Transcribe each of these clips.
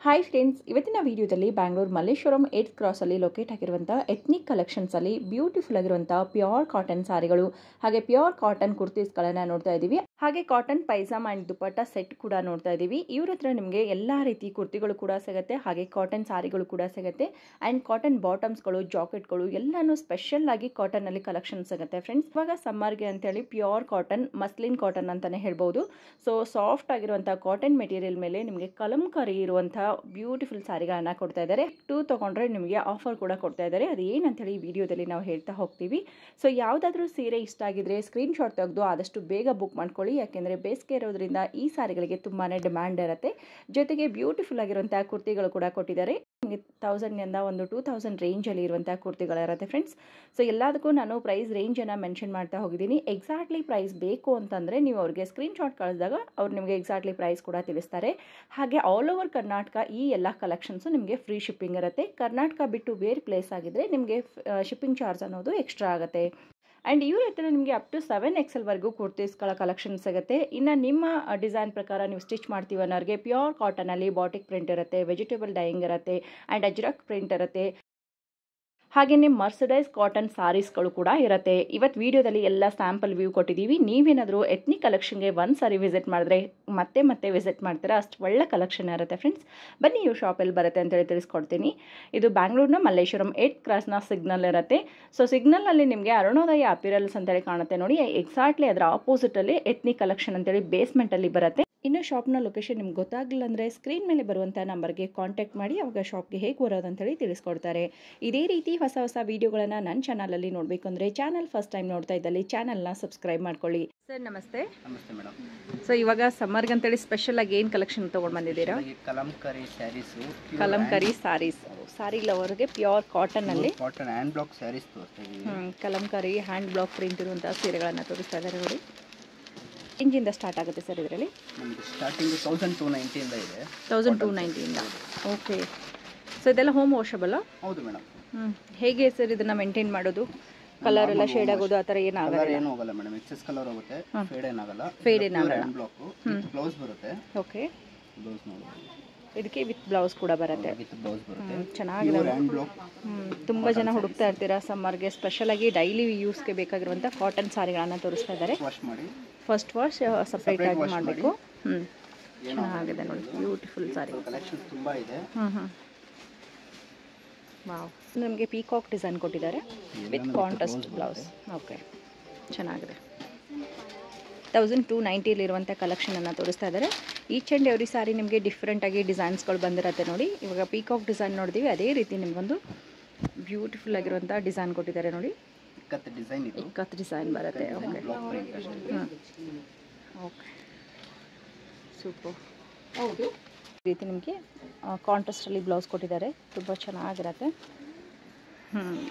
Hi friends, ಇವತ್ತಿನ ವಿಡಿಯೋದಲ್ಲಿ Bangalore Malleshwaram 8th cross ಅಲ್ಲಿ ಲೊಕೇಟ್ ಆಗಿರುವಂಥ ಎಥ್ನಿಕ್ ಕಲೆಕ್ಷನ್ಸ್ ಅಲ್ಲಿ ಬ್ಯೂಟಿಫುಲ್ ಆಗಿರುವಂಥ ಪ್ಯೂರ್ ಕಾಟನ್ ಸಾರಿಗಳು ಹಾಗೆ ಪ್ಯೂರ್ ಕಾಟನ್ ಕುರ್ತೀಸ್ಗಳನ್ನು ನೋಡ್ತಾ ಇದ್ದೀವಿ. ಹಾಗೆ cotton pyjama and dupatta set ಕೂಡ ನೋಡ್ತಾ ಇದ್ದೀವಿ. ಇವ್ರ ಹತ್ರ ನಿಮಗೆ ಎಲ್ಲಾ ರೀತಿ ಕುರ್ತಿಗಳು ಕೂಡ ಸಿಗುತ್ತೆ, ಹಾಗೆ ಕಾಟನ್ ಸಾರಿಗಳು ಕೂಡ ಸಿಗುತ್ತೆ ಅಂಡ್ ಕಾಟನ್ ಬಾಟಮ್ಸ್ಗಳು, ಜಾಕೆಟ್ಗಳು ಎಲ್ಲಾನು ಸ್ಪೆಷಲ್ ಆಗಿ ಕಾಟನ್ ಅಲ್ಲಿ ಕಲೆಕ್ಷನ್ ಸಿಗುತ್ತೆ ಫ್ರೆಂಡ್ಸ್. ಇವಾಗ ಸಮ್ಮರ್ಗೆ ಅಂತ ಹೇಳಿ ಪ್ಯೂರ್ ಕಾಟನ್, ಮಸ್ಲಿನ್ ಕಾಟನ್ ಅಂತಾನೆ ಹೇಳ್ಬೋದು. ಸೊ ಸಾಫ್ಟ್ ಆಗಿರುವಂಥ ಕಾಟನ್ ಮೆಟೀರಿಯಲ್ ಮೇಲೆ ನಿಮಗೆ ಕಲಂಕಾರಿ ಇರುವಂಥ ಬ್ಯೂಟಿಫುಲ್ ಸಾರಿಗಳನ್ನ ಕೊಡ್ತಾ ಇದ್ದಾರೆ. 2 ತಗೊಂಡ್ರೆ ನಿಮಗೆ ಆಫರ್ ಕೂಡ ಕೊಡ್ತಾ ಇದ್ದಾರೆ. ಅದು ಏನಂತ ಹೇಳಿ ವಿಡಿಯೋದಲ್ಲಿ ನಾವು ಹೇಳ್ತಾ ಹೋಗ್ತೀವಿ. ಸೊ ಯಾವುದಾದ್ರೂ ಸೀರೆ ಇಷ್ಟ ಆಗಿದ್ರೆ ಸ್ಕ್ರೀನ್ ಶಾಟ್ ತೆಗೆದು ಆದಷ್ಟು ಬೇಗ ಬುಕ್ ಮಾಡ್ಕೊಳ್ಳಿ, ಯಾಕೆಂದರೆ ಬೇಸಿಗೆ ಇರೋದ್ರಿಂದ ಈ ಸಾರಿಗಳಿಗೆ ತುಂಬಾನೇ ಡಿಮ್ಯಾಂಡ್ ಇರುತ್ತೆ. ಜೊತೆಗೆ ಬ್ಯೂಟಿಫುಲ್ ಆಗಿರುವಂಥ ಕುರ್ತಿಗಳು ಕೂಡ ಕೊಟ್ಟಿದ್ದಾರೆ. ನಿಮಗೆ 1000ನಿಂದ ಒಂದು 2000 ರೇಂಜಲ್ಲಿ ಇರುವಂಥ ಕುರ್ತಿಗಳಿರುತ್ತೆ ಫ್ರೆಂಡ್ಸ್. ಸೊ ಎಲ್ಲದಕ್ಕೂ ನಾನು ಪ್ರೈಸ್ ರೇಂಜನ್ನು ಮೆನ್ಷನ್ ಮಾಡ್ತಾ ಹೋಗಿದ್ದೀನಿ. ಎಕ್ಸಾಕ್ಟ್ಲಿ ಪ್ರೈಸ್ ಬೇಕು ಅಂತಂದರೆ ನೀವು ಅವ್ರಿಗೆ ಸ್ಕ್ರೀನ್ ಶಾಟ್ ಕಳಿಸಿದಾಗ ಅವ್ರು ನಿಮಗೆ ಎಕ್ಸಾಕ್ಟ್ಲಿ ಪ್ರೈಸ್ ಕೂಡ ತಿಳಿಸ್ತಾರೆ. ಹಾಗೆ ಆಲ್ ಓವರ್ ಕರ್ನಾಟಕ ಈ ಎಲ್ಲ ಕಲೆಕ್ಷನ್ಸು ನಿಮಗೆ ಫ್ರೀ ಶಿಪ್ಪಿಂಗ್ ಇರುತ್ತೆ. ಕರ್ನಾಟಕ ಬಿಟ್ಟು ಬೇರೆ ಪ್ಲೇಸ್ ಆಗಿದ್ರೆ ನಿಮಗೆ ಶಿಪ್ಪಿಂಗ್ ಚಾರ್ಜ್ ಅನ್ನೋದು ಎಕ್ಸ್ಟ್ರಾ ಆಗುತ್ತೆ. ಆ್ಯಂಡ್ ಇವ್ರ ಹತ್ರ ನಿಮಗೆ ಅಪ್ ಟು 7XL ವರೆಗೂ ಕುರ್ತೀಸ್ಗಳ ಕಲೆಕ್ಷನ್ ಸಿಗುತ್ತೆ. ಇನ್ನು ನಿಮ್ಮ ಡಿಸೈನ್ ಪ್ರಕಾರ ನೀವು ಸ್ಟಿಚ್ ಮಾಡ್ತೀವಿ ಅನ್ನೋರಿಗೆ ಪ್ಯೂರ್ ಕಾಟನಲ್ಲಿ ಬಾಟಿಕ್ ಪ್ರಿಂಟ್ ಇರುತ್ತೆ, ವೆಜಿಟೇಬಲ್ ಡೈಯಿಂಗ್ ಇರುತ್ತೆ ಆ್ಯಂಡ್ ಅಜ್ರಕ್ ಪ್ರಿಂಟ್ ಇರುತ್ತೆ. ಹಾಗೆಯೇ ಮರ್ಸಡೈಸ್ ಕಾಟನ್ ಸಾರೀಸ್ಗಳು ಕೂಡ ಇರುತ್ತೆ. ಇವತ್ತು ವಿಡಿಯೋದಲ್ಲಿ ಎಲ್ಲ ಸ್ಯಾಂಪಲ್ ವ್ಯೂ ಕೊಟ್ಟಿದ್ದೀವಿ. ನೀವೇನಾದರೂ ಎಥ್ನಿಕ್ ಕಲೆಕ್ಷನ್ಗೆ ಒಂದು ಸಾರಿ ವಿಸಿಟ್ ಮಾಡಿದ್ರೆ ಮತ್ತೆ ಮತ್ತೆ ವಿಸಿಟ್ ಮಾಡ್ತೀರಾ, ಅಷ್ಟು ಒಳ್ಳೆ ಕಲೆಕ್ಷನ್ ಇರುತ್ತೆ ಫ್ರೆಂಡ್ಸ್. ಬನ್ನಿ ಇವ್ರ ಶಾಪಲ್ಲಿ ಬರುತ್ತೆ ಅಂತೇಳಿ ತಿಳಿಸ್ಕೊಡ್ತೀನಿ. ಇದು ಬ್ಯಾಂಗ್ಳೂರಿನ ಮಲ್ಲೇಶ್ವರಂ 8th ಕ್ರಾಸ್ನ ಸಿಗ್ನಲ್ ಇರುತ್ತೆ. ಸೊ ಸಿಗ್ನಲ್ನಲ್ಲಿ ನಿಮಗೆ ಅರುಣೋದಯ ಅಪಿರಲ್ಸ್ ಅಂತೇಳಿ ಕಾಣುತ್ತೆ ನೋಡಿ. ಎಕ್ಸಾಕ್ಟ್ಲಿ ಅದರ ಆಪೋಸಿಟಲ್ಲಿ ಎಥ್ನಿಕ್ ಕಲೆಕ್ಷನ್ ಅಂತೇಳಿ ಬೇಸ್ಮೆಂಟಲ್ಲಿ ಬರುತ್ತೆ. ಇನ್ನು ಶಾಪ್ನ ಲೊಕೇಶನ್ ನಿಮ್ಗೆ ಗೊತ್ತಾಗಲಿಲ್ಲ ಅಂದರೆ ಸ್ಕ್ರೀನ್ ಮೇಲೆ ಬರುವಂಥ ನಂಬರ್ಗೆ ಕಾಂಟ್ಯಾಕ್ಟ್ ಮಾಡಿ, ಅವಾಗ ಶಾಪ್ಗೆ ಹೇಗೆ ಬರೋದು ಅಂತೇಳಿ ತಿಳಿಸ್ಕೊಡ್ತಾರೆ. ಇದೇ ರೀತಿ ಹೊಸ ಹೊಸ ವೀಡಿಯೋಗಳನ್ನು ನನ್ನ ಚಾನಲಲ್ಲಿ ನೋಡಬೇಕು ಅಂದರೆ ಚಾನಲ್ ಫಸ್ಟ್ ಟೈಮ್ ನೋಡ್ತಾ ಇದ್ದಲ್ಲಿ ಚಾನಲ್ನ ಸಬ್ಸ್ಕ್ರೈಬ್ ಮಾಡ್ಕೊಳ್ಳಿ. ಸರ್ ನಮಸ್ತೆ. ನಮಸ್ತೆ ಮೇಡಮ್. ಸೊ ಇವಾಗ ಸಮ್ಮರ್ಗೆ ಅಂತೇಳಿ ಸ್ಪೆಷಲ್ ಆಗಿ ಏನು ಕಲೆಕ್ಷನ್ ತೊಗೊಂಡು ಬಂದಿದ್ದೀರಾ? ಕಲಂಕಾರಿ ಸ್ಯಾರೀಸು, ಕಲಂಕಾರಿ ಸಾರೀಸ್, ಸಾರಿ ಲವರ್ಗೆ ಪ್ಯೂರ್ ಕಾಟನಲ್ಲಿ ಕಾಟನ್ ಹ್ಯಾಂಡ್ ಬ್ಲಾಕ್ ಸ್ಯಾರೀಸ್ ತೋರಿಸ್ತಾ ಇದ್ದೀವಿ. ಕಲಂಕಾರಿ ಹ್ಯಾಂಡ್ ಬ್ಲಾಕ್ ಪ್ರಿಂಟ್ ಇರುವಂಥ ಸೀರೆಗಳನ್ನು ತೋರಿಸ್ತಾ ಇದ್ದಾರೆ ನೋಡಿ. ಇಂಜಿಂದ ಸ್ಟಾರ್ಟ್ ಆಗುತ್ತೆ ಸರ್ ಇದರಲ್ಲಿ? ನಮಗೆ ಸ್ಟಾರ್ಟಿಂಗ್ 1290 ಇಂದ ಇದೆ. 1290 ಇಂದ. ಓಕೆ. ಸೊ ಇದೆಲ್ಲ ಹೋಮ್ ವಾಷಬಲ್? ಹೌದು ಮೇಡಮ್. ಹೇಗೆ ಸರ್ ಇದನ್ನ ಮೇಂಟೈನ್ ಮಾಡೋದು? ಕಲರ್ ಎಲ್ಲ ಶೇಡ್ ಆಗೋದು ಆ ಥರ ಏನಾಗಲ್ಲ? ಏನು ಹೋಗಲ್ಲ ಮೇಡಮ್, ಎಕ್ಸೆಸ್ ಕಲರ್ ಹೋಗುತ್ತೆ, ಫೇಡ್ ಏನಾಗಲ್ಲ. ಫೇಡ್ ಏನಾಗಲ್ಲ. ಹ್ಯಾಂಡ್ ಬ್ಲಾಕ್ ಬ್ಲೌಸ್ ಬರುತ್ತೆ. ಓಕೆ. ಬ್ಲೌಸ್ ನೋಡಿ, ಇದಕ್ಕೆ ವಿತ್ ಬ್ಲೌಸ್ ಕೂಡ ಬರುತ್ತೆ. ವಿತ್ ಬ್ಲೌಸ್ ಬರುತ್ತೆ. ಚೆನ್ನಾಗಿದೆ. Hand block. ತುಂಬ ಜನ ಹುಡುಕ್ತಾ ಇರ್ತೀರಾ ಸಮ್ಮರ್ಗೆ, ಸ್ಪೆಷಲಾಗಿ ಡೈಲಿ ಯೂಸ್ಗೆ ಬೇಕಾಗಿರುವಂಥ ಕಾಟನ್ ಸಾರಿಗಳನ್ನು ತೋರಿಸ್ತಾ ಇದ್ದಾರೆ. ವಾಶ್ ಮಾಡಿ ಫಸ್ಟ್ ವಾಶ್ ಸಪ್ರೇಟಾಗಿ ಮಾಡಬೇಕು. ಚೆನ್ನಾಗಿದೆ ನೋಡಿ, ಬ್ಯೂಟಿಫುಲ್ ಸಾರಿ. ಕಲೆಕ್ಷನ್ ತುಂಬ ಇದೆ. ವಾವ್. ನಮಗೆ ಪೀಕಾಕ್ ಡಿಸೈನ್ ಕೊಟ್ಟಿದ್ದಾರೆ ವಿತ್ ಕಾಂಟ್ರಾಸ್ಟ್ ಬ್ಲೌಸ್. ಓಕೆ, ಚೆನ್ನಾಗಿದೆ. 1290 ಕಲೆಕ್ಷನನ್ನು ತೋರಿಸ್ತಾ ಇದ್ದಾರೆ. ಈಚ್ ಆ್ಯಂಡ್ ಎವ್ರಿ ಸಾರಿ ನಿಮಗೆ ಡಿಫ್ರೆಂಟಾಗಿ ಡಿಸೈನ್ಸ್ಗಳು ಬಂದಿರುತ್ತೆ ನೋಡಿ. ಇವಾಗ ಪೀಕಾಕ್ ಡಿಸೈನ್ ನೋಡಿದ್ದೀವಿ, ಅದೇ ರೀತಿ ನಿಮಗೊಂದು ಬ್ಯೂಟಿಫುಲ್ ಆಗಿರುವಂಥ ಡಿಸೈನ್ ಕೊಟ್ಟಿದ್ದಾರೆ ನೋಡಿ. ಇಕ್ಕತ್ ಡಿಸೈನ್ ಬರುತ್ತೆ. ಓಕೆ. Okay, super. ಹೌದು, ಈ ರೀತಿ ನಿಮಗೆ ಕಾಂಟ್ರಾಸ್ಟಲ್ಲಿ ಬ್ಲೌಸ್ ಕೊಟ್ಟಿದ್ದಾರೆ, ತುಂಬ ಚೆನ್ನಾಗಿರುತ್ತೆ.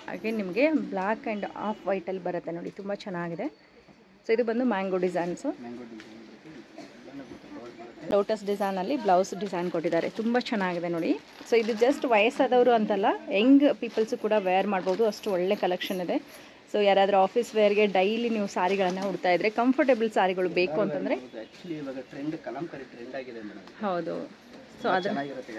ಹಾಗೆ ನಿಮಗೆ ಬ್ಲ್ಯಾಕ್ ಆ್ಯಂಡ್ ಆಫ್ ವೈಟಲ್ಲಿ ಬರುತ್ತೆ ನೋಡಿ, ತುಂಬ ಚೆನ್ನಾಗಿದೆ. ಸೊ ಇದು ಬಂದು ಮ್ಯಾಂಗೋ ಡಿಸೈನ್ಸು. ಲೋಟಸ್ ಡಿಸೈನಲ್ಲಿ ಬ್ಲೌಸ್ ಡಿಸೈನ್ ಕೊಟ್ಟಿದ್ದಾರೆ, ತುಂಬ ಚೆನ್ನಾಗಿದೆ ನೋಡಿ. ಸೊ ಇದು ಜಸ್ಟ್ ವಯಸ್ಸಾದವರು ಅಂತಲ್ಲ, ಯಂಗ್ ಪೀಪಲ್ಸು ಕೂಡ ವೇರ್ ಮಾಡ್ಬೋದು, ಅಷ್ಟು ಒಳ್ಳೆ ಕಲೆಕ್ಷನ್ ಇದೆ. ಸೊ ಯಾರಾದರೂ ಆಫೀಸ್ ವೇರ್ಗೆ ಡೈಲಿ ನೀವು ಸಾರಿಗಳನ್ನು ಹುಡ್ತಾ ಇದ್ರೆ, ಕಂಫರ್ಟೇಬಲ್ ಸಾರಿಗಳು ಬೇಕು ಅಂತಂದರೆ ಹೌದು. ಸೊ ಅದು ಚೆನ್ನಾಗಿರುತ್ತೆ.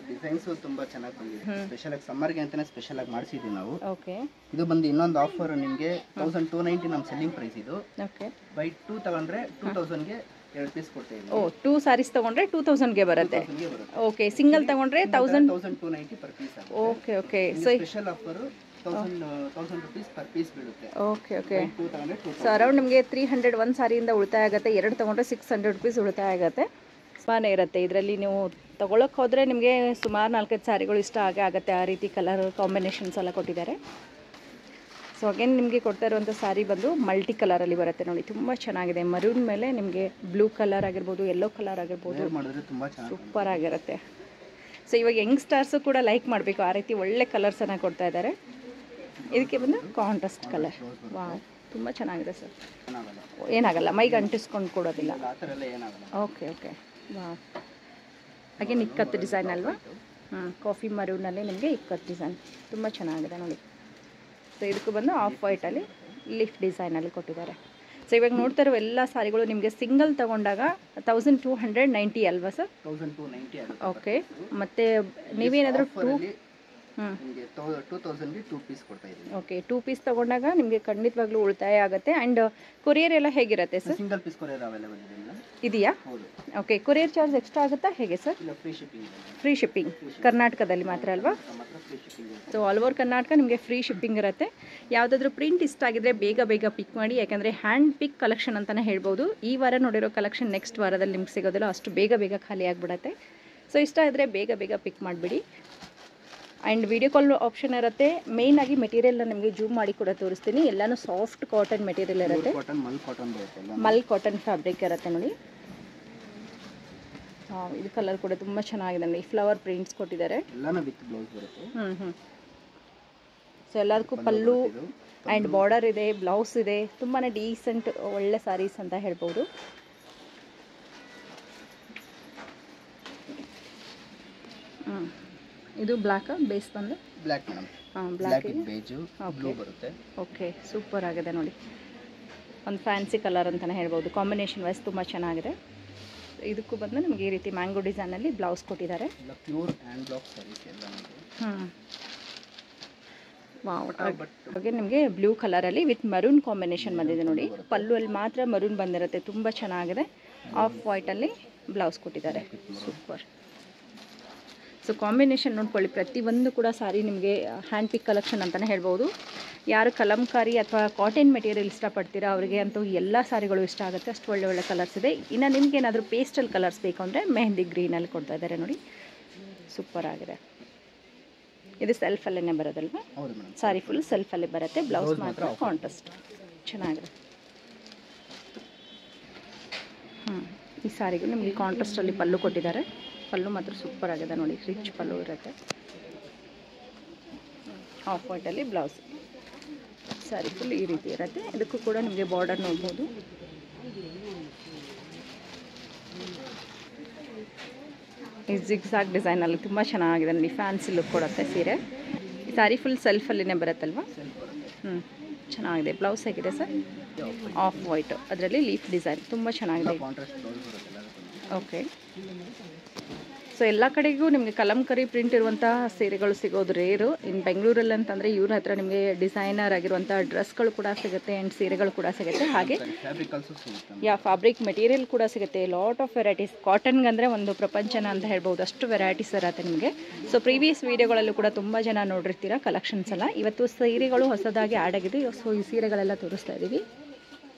ಡಿಸೈನ್ಸ್ ತುಂಬಾ ಚೆನ್ನಾಗಿ ಬಂದಿದೆ. ಸ್ಪೆಷಲ್ ಆಗಿ ಸಮ್ಮರ್ಗೆ ಅಂತಾನೆ ಸ್ಪೆಷಲ್ ಆಗಿ ಮಾಡಿಸಿದ್ದೀವಿ ನಾವು. ಓಕೆ. ಇದು ಬಂದು ಇನ್ನೊಂದು ಆಫರ್ ನಿಮಗೆ 1290 ನಮ್ಮ ಸೆಲ್ಲಿಂಗ್ ಪ್ರೈಸ್ ಇದು. ಓಕೆ. ಬೈ 2 ತಗೊಂಡ್ರೆ 2000ಗೆ 2 ಪೀಸ್ ಕೊಡ್ತೀವಿ. ಓ, 2 ಸಾರೀಸ್ ತಗೊಂಡ್ರೆ 2000ಗೆ ಬರುತ್ತೆ. ಓಕೆ. ಸಿಂಗಲ್ ತಗೊಂಡ್ರೆ 1290 per piece. Okay. Okay. So special offer 1000 rupees per piece ಬೀಳುತ್ತೆ. ಓಕೆ. ಓಕೆ. ಸೊ ಅರೌಂಡ್ ನಿಮಗೆ 300 ಒಂದು ಸಾರಿಯಿಂದ ಉಳಿತಾಯ ಆಗುತ್ತೆ. 2 ತಗೊಂಡ್ರೆ 600 ರೂಪೀಸ್ ಉಳಿತಾಯ ಆಗುತ್ತೆ. ಸುಮಾರೇ ಇರುತ್ತೆ. ಇದರಲ್ಲಿ ನೀವು ತೊಗೊಳಕ್ಕೆ ಹೋದರೆ ನಿಮಗೆ ಸುಮಾರು 4-5 ಸಾರಿಗಳು ಇಷ್ಟ ಆಗುತ್ತೆ. ಆ ರೀತಿ ಕಲರ್ ಕಾಂಬಿನೇಷನ್ಸ್ ಎಲ್ಲ ಕೊಟ್ಟಿದ್ದಾರೆ. ಸೊ ಅಗೇನ್ ನಿಮಗೆ ಕೊಡ್ತಾ ಇರುವಂಥ ಸಾರಿ ಬಂದು ಮಲ್ಟಿ ಕಲರಲ್ಲಿ ಬರುತ್ತೆ ನೋಡಿ, ತುಂಬ ಚೆನ್ನಾಗಿದೆ. ಮರೂನ್ ಮೇಲೆ ನಿಮಗೆ ಬ್ಲೂ ಕಲರ್ ಆಗಿರ್ಬೋದು, ಯೆಲ್ಲೋ ಕಲರ್ ಆಗಿರ್ಬೋದು, ಸೂಪರ್ ಆಗಿರುತ್ತೆ. ಸೊ ಇವಾಗ ಯಂಗ್ಸ್ಟರ್ಸು ಕೂಡ ಲೈಕ್ ಮಾಡಬೇಕು, ಆ ರೀತಿ ಒಳ್ಳೆ ಕಲರ್ಸನ್ನು ಕೊಡ್ತಾ ಇದ್ದಾರೆ. ಇದಕ್ಕೆ ಬಂದು ಕಾಂಟ್ರಾಸ್ಟ್ ಕಲರ್. ವಾವ್, ತುಂಬ ಚೆನ್ನಾಗಿದೆ ಸರ್. ಏನಾಗಲ್ಲ, ಮೈಗೆ ಅಂಟಿಸ್ಕೊಂಡು ಕೊಡೋದಿಲ್ಲ. ಓಕೆ. ಓಕೆ. ವಾವ್. ಹಾಗೆ ಇಕ್ಕತ್ತು ಡಿಸೈನ್ ಅಲ್ವಾ? ಕಾಫಿ ಮರೂನಲ್ಲಿ ನಿಮಗೆ ಇಕ್ಕತ್ತು ಡಿಸೈನ್ ತುಂಬ ಚೆನ್ನಾಗಿದೆ ನೋಡಿ. ಸೊ ಇದಕ್ಕೂ ಬಂದು ಆಫ್ ವೈಟಲ್ಲಿ ಲೀಫ್ ಡಿಸೈನಲ್ಲಿ ಕೊಟ್ಟಿದ್ದಾರೆ. ಸೊ ಇವಾಗ ನೋಡ್ತಾ ಇರೋ ಎಲ್ಲ ಸಾರಿಗಳು ನಿಮಗೆ ಸಿಂಗಲ್ ತೊಗೊಂಡಾಗ 1290 ಅಲ್ವಾ ಸರ್? 1290 ಆಗುತ್ತೆ. ಓಕೆ. ಮತ್ತು ನೀವೇನಾದರೂ ನಿಮಗೆ 2000ಗೆ 2 ಪೀಸ್ ಕೊಡ್ತಾ ಇದ್ದೀವಿ. ಓಕೆ, 2 ಪೀಸ್ ತೊಗೊಂಡಾಗ ನಿಮಗೆ ಖಂಡಿತವಾಗ್ಲೂ ಉಳಿತಾಯ ಆಗುತ್ತೆ. ಆ್ಯಂಡ್ ಕೊರಿಯರ್ ಎಲ್ಲ ಹೇಗಿರುತ್ತೆ sir? Single piece courier available ಇದೆ. ಇದೆಯಾ? ಹೌದು. ಓಕೆ, ಕೊರಿಯರ್ ಚಾರ್ಜ್ ಎಕ್ಸ್ಟ್ರಾ ಆಗುತ್ತಾ ಹೇಗೆ ಸರ್? ಇಲ್ಲ, ಫ್ರೀ ಶಿಪ್ಪಿಂಗ್. ಫ್ರೀ ಶಿಪ್ಪಿಂಗ್ ಕರ್ನಾಟಕದಲ್ಲಿ ಮಾತ್ರ ಅಲ್ವಾ? ಸೊ ಆಲ್ ಓವರ್ ಕರ್ನಾಟಕ ನಿಮಗೆ ಫ್ರೀ ಶಿಪ್ಪಿಂಗ್ ಇರುತ್ತೆ. ಯಾವುದಾದ್ರೂ ಪ್ರಿಂಟ್ ಇಷ್ಟ ಆಗಿದ್ರೆ ಬೇಗ ಬೇಗ ಪಿಕ್ ಮಾಡಿ, ಯಾಕಂದರೆ ಹ್ಯಾಂಡ್ ಪಿಕ್ ಕಲೆಕ್ಷನ್ ಅಂತಲೇ ಹೇಳ್ಬೋದು. ಈ ವಾರ ನೋಡಿರೋ ಕಲೆಕ್ಷನ್ ನೆಕ್ಸ್ಟ್ ವಾರದಲ್ಲಿ ನಿಮ್ಗೆ ಸಿಗೋದಿಲ್ಲ, ಅಷ್ಟು ಬೇಗ ಬೇಗ ಖಾಲಿ ಆಗಿಬಿಡುತ್ತೆ. ಸೊ ಇಷ್ಟ ಆದರೆ ಬೇಗ ಬೇಗ ಪಿಕ್ ಮಾಡಿಬಿಡಿ. ಆ್ಯಂಡ್ ವಿಡಿಯೋ ಕಾಲ್ ಆಪ್ಷನ್ ಇರುತ್ತೆ. ಮೇಯ್ನಾಗಿ ಮೆಟೀರಿಯಲ್ನ ನಿಮಗೆ ಜೂಮ್ ಮಾಡಿ ಕೂಡ ತೋರಿಸ್ತೀನಿ. ಎಲ್ಲನೂ ಸಾಫ್ಟ್ ಕಾಟನ್ ಮೆಟೀರಿಯಲ್ ಇರುತ್ತೆ, ಮಲ್ ಕಾಟನ್ ಫ್ಯಾಬ್ರಿಕ್ ಇರುತ್ತೆ ನೋಡಿ. ಇದು ಕಲರ್ ಕೂಡ ತುಂಬ ಚೆನ್ನಾಗಿದೆ ನೋಡಿ, ಫ್ಲವರ್ ಪ್ರಿಂಟ್ಸ್ ಕೊಟ್ಟಿದ್ದಾರೆ. ಸೊ ಎಲ್ಲದಕ್ಕೂ ಪಲ್ಲು ಆ್ಯಂಡ್ ಬಾರ್ಡರ್ ಇದೆ, ಬ್ಲೌಸ್ ಇದೆ. ತುಂಬಾ ಡೀಸೆಂಟ್ ಒಳ್ಳೆ ಸ್ಯಾರೀಸ್ ಅಂತ ಹೇಳ್ಬೋದು. ಇದು ಬ್ಲ್ಯಾಕ್ ಬೇಸ್ ಬಂದು ಬ್ಲ್ಯಾಕ್ ಮೇಡಮ್. ಬ್ಲ್ಯಾಕ್ ಬೇಜು ಬ್ಲೂ ಬರುತ್ತೆ. ಓಕೆ, ಸೂಪರ್ ಆಗಿದೆ ನೋಡಿ. ಒಂದು ಫ್ಯಾನ್ಸಿ ಕಲರ್ ಅಂತಲೇ ಹೇಳ್ಬೋದು. ಕಾಂಬಿನೇಷನ್ ವೈಸ್ ತುಂಬ ಚೆನ್ನಾಗಿದೆ. ಇದಕ್ಕೂ ಬಂದು ನಿಮಗೆ ಈ ರೀತಿ ಮ್ಯಾಂಗೋ ಡಿಸೈನಲ್ಲಿ ಬ್ಲೌಸ್ ಕೊಟ್ಟಿದ್ದಾರೆ. ಪ್ಯೂರ್ ಹ್ಯಾಂಡ್ ಬ್ಲಾಕ್ ಸ್ಯಾರೀಸ್ ಎಲ್ಲ. ವಾವ್. ಹಾಗೆ ನಿಮಗೆ ಬ್ಲೂ ಕಲರಲ್ಲಿ ವಿತ್ ಮರೂನ್ ಕಾಂಬಿನೇಷನ್ ಬಂದಿದೆ ನೋಡಿ. ಪಲ್ಲು ಅಲ್ಲಿ ಮಾತ್ರ ಮರೂನ್ ಬಂದಿರುತ್ತೆ, ತುಂಬ ಚೆನ್ನಾಗಿದೆ. ಆಫ್ ವೈಟಲ್ಲಿ ಬ್ಲೌಸ್ ಕೊಟ್ಟಿದ್ದಾರೆ. ಸೂಪರ್. ಸೊ ಕಾಂಬಿನೇಷನ್ ನೋಡ್ಕೊಳ್ಳಿ, ಪ್ರತಿಯೊಂದು ಕೂಡ ಸಾರಿ ನಿಮಗೆ ಹ್ಯಾಂಡ್ ಪಿಕ್ ಕಲೆಕ್ಷನ್ ಅಂತಲೇ ಹೇಳ್ಬೋದು. ಯಾರು ಕಲಂಕಾರಿ ಅಥವಾ ಕಾಟನ್ ಮೆಟೀರಿಯಲ್ ಇಷ್ಟಪಡ್ತೀರಾ ಅವರಿಗೆ ಅಂತೂ ಎಲ್ಲ ಸಾರಿಗಳು ಇಷ್ಟ ಆಗುತ್ತೆ. ಅಷ್ಟು ಒಳ್ಳೆ ಒಳ್ಳೆ ಕಲರ್ಸ್ ಇದೆ. ಇನ್ನು ನಿಮ್ಗೆ ಏನಾದರೂ ಪೇಸ್ಟಲ್ ಕಲರ್ಸ್ ಬೇಕು ಅಂದರೆ ಮೆಹಂದಿ ಗ್ರೀನಲ್ಲಿ ಕೊಡ್ತಾ ಇದ್ದಾರೆ ನೋಡಿ. ಸೂಪರ್ ಆಗಿದೆ. ಇದು ಸೆಲ್ಫಲ್ಲೇ ಬರೋದಲ್ವಾ? ಸಾರಿ ಫುಲ್ ಸೆಲ್ಫಲ್ಲೇ ಬರುತ್ತೆ, ಬ್ಲೌಸ್ ಮಾತ್ರ ಕಾಂಟ್ರಾಸ್ಟ್. ಚೆನ್ನಾಗಿದೆ. ಈ ಸಾರಿಗೆ ನಿಮಗೆ ಕಾಂಟ್ರಾಸ್ಟಲ್ಲಿ ಪಲ್ಲು ಕೊಟ್ಟಿದ್ದಾರೆ. ಪಲ್ಲು ಮಾತ್ರ ಸೂಪರ್ ಆಗಿದೆ ನೋಡಿ, ರಿಚ್ ಪಲ್ಲು ಇರುತ್ತೆ. ಆಫ್ ವೈಟಲ್ಲಿ ಬ್ಲೌಸ್. ಸಾರಿ ಫುಲ್ ಈ ರೀತಿ ಇರುತ್ತೆ. ಇದಕ್ಕೂ ಕೂಡ ನಿಮಗೆ ಬಾರ್ಡರ್ ನೋಡ್ಬೋದು. ಈ ಜಿಗ್ಸಾಗ್ ಡಿಸೈನಲ್ಲಿ ತುಂಬ ಚೆನ್ನಾಗಿದೆ ನೋಡಿ, ಫ್ಯಾನ್ಸಿ ಲುಕ್ ಕೊಡುತ್ತೆ ಸೀರೆ. ಈ ಸಾರಿ ಫುಲ್ ಸೆಲ್ಫಲ್ಲಿನೇ ಬರುತ್ತಲ್ವಾ? ಚೆನ್ನಾಗಿದೆ. ಬ್ಲೌಸ್ ಹೇಗಿದೆ ಸರ್? ಆಫ್ ವೈಟು, ಅದರಲ್ಲಿ ಲೀಫ್ ಡಿಸೈನ್ ತುಂಬ ಚೆನ್ನಾಗಿದೆ. ಓಕೆ. ಸೊ ಎಲ್ಲ ಕಡೆಗೂ ನಿಮಗೆ ಕಲಂಕರಿ ಪ್ರಿಂಟ್ ಇರುವಂತಹ ಸೀರೆಗಳು ಸಿಗೋದು ರೇರು. ಇನ್ನು ಬೆಂಗಳೂರಲ್ಲಿ ಅಂತಂದರೆ ಇವ್ರ ಹತ್ರ ನಿಮಗೆ ಡಿಸೈನರ್ ಆಗಿರುವಂಥ ಡ್ರೆಸ್ಗಳು ಕೂಡ ಸಿಗುತ್ತೆ ಆ್ಯಂಡ್ ಸೀರೆಗಳು ಕೂಡ ಸಿಗುತ್ತೆ. ಹಾಗೆ ಫ್ಯಾಬ್ರಿಕ್ ಮೆಟೀರಿಯಲ್ ಕೂಡ ಸಿಗುತ್ತೆ. Lot of varieties. ಕಾಟನ್ಗಂದರೆ ಒಂದು ಪ್ರಪಂಚನ ಅಂತ ಹೇಳ್ಬೋದು, ಅಷ್ಟು ವೆರೈಟೀಸ್ ಇರುತ್ತೆ ನಿಮಗೆ. ಸೊ ಪ್ರೀವಿಯಸ್ ವೀಡಿಯೋಗಳಲ್ಲೂ ಕೂಡ ತುಂಬ ಜನ ನೋಡಿರ್ತೀರ ಕಲೆಕ್ಷನ್ಸ್ ಎಲ್ಲ. ಇವತ್ತು ಸೀರೆಗಳು ಹೊಸದಾಗಿ ಆ್ಯಡ್ ಆಗಿದೆ. ಸೊ ಈ ಸೀರೆಗಳೆಲ್ಲ ತೋರಿಸ್ತಾ ಇದ್ದೀವಿ.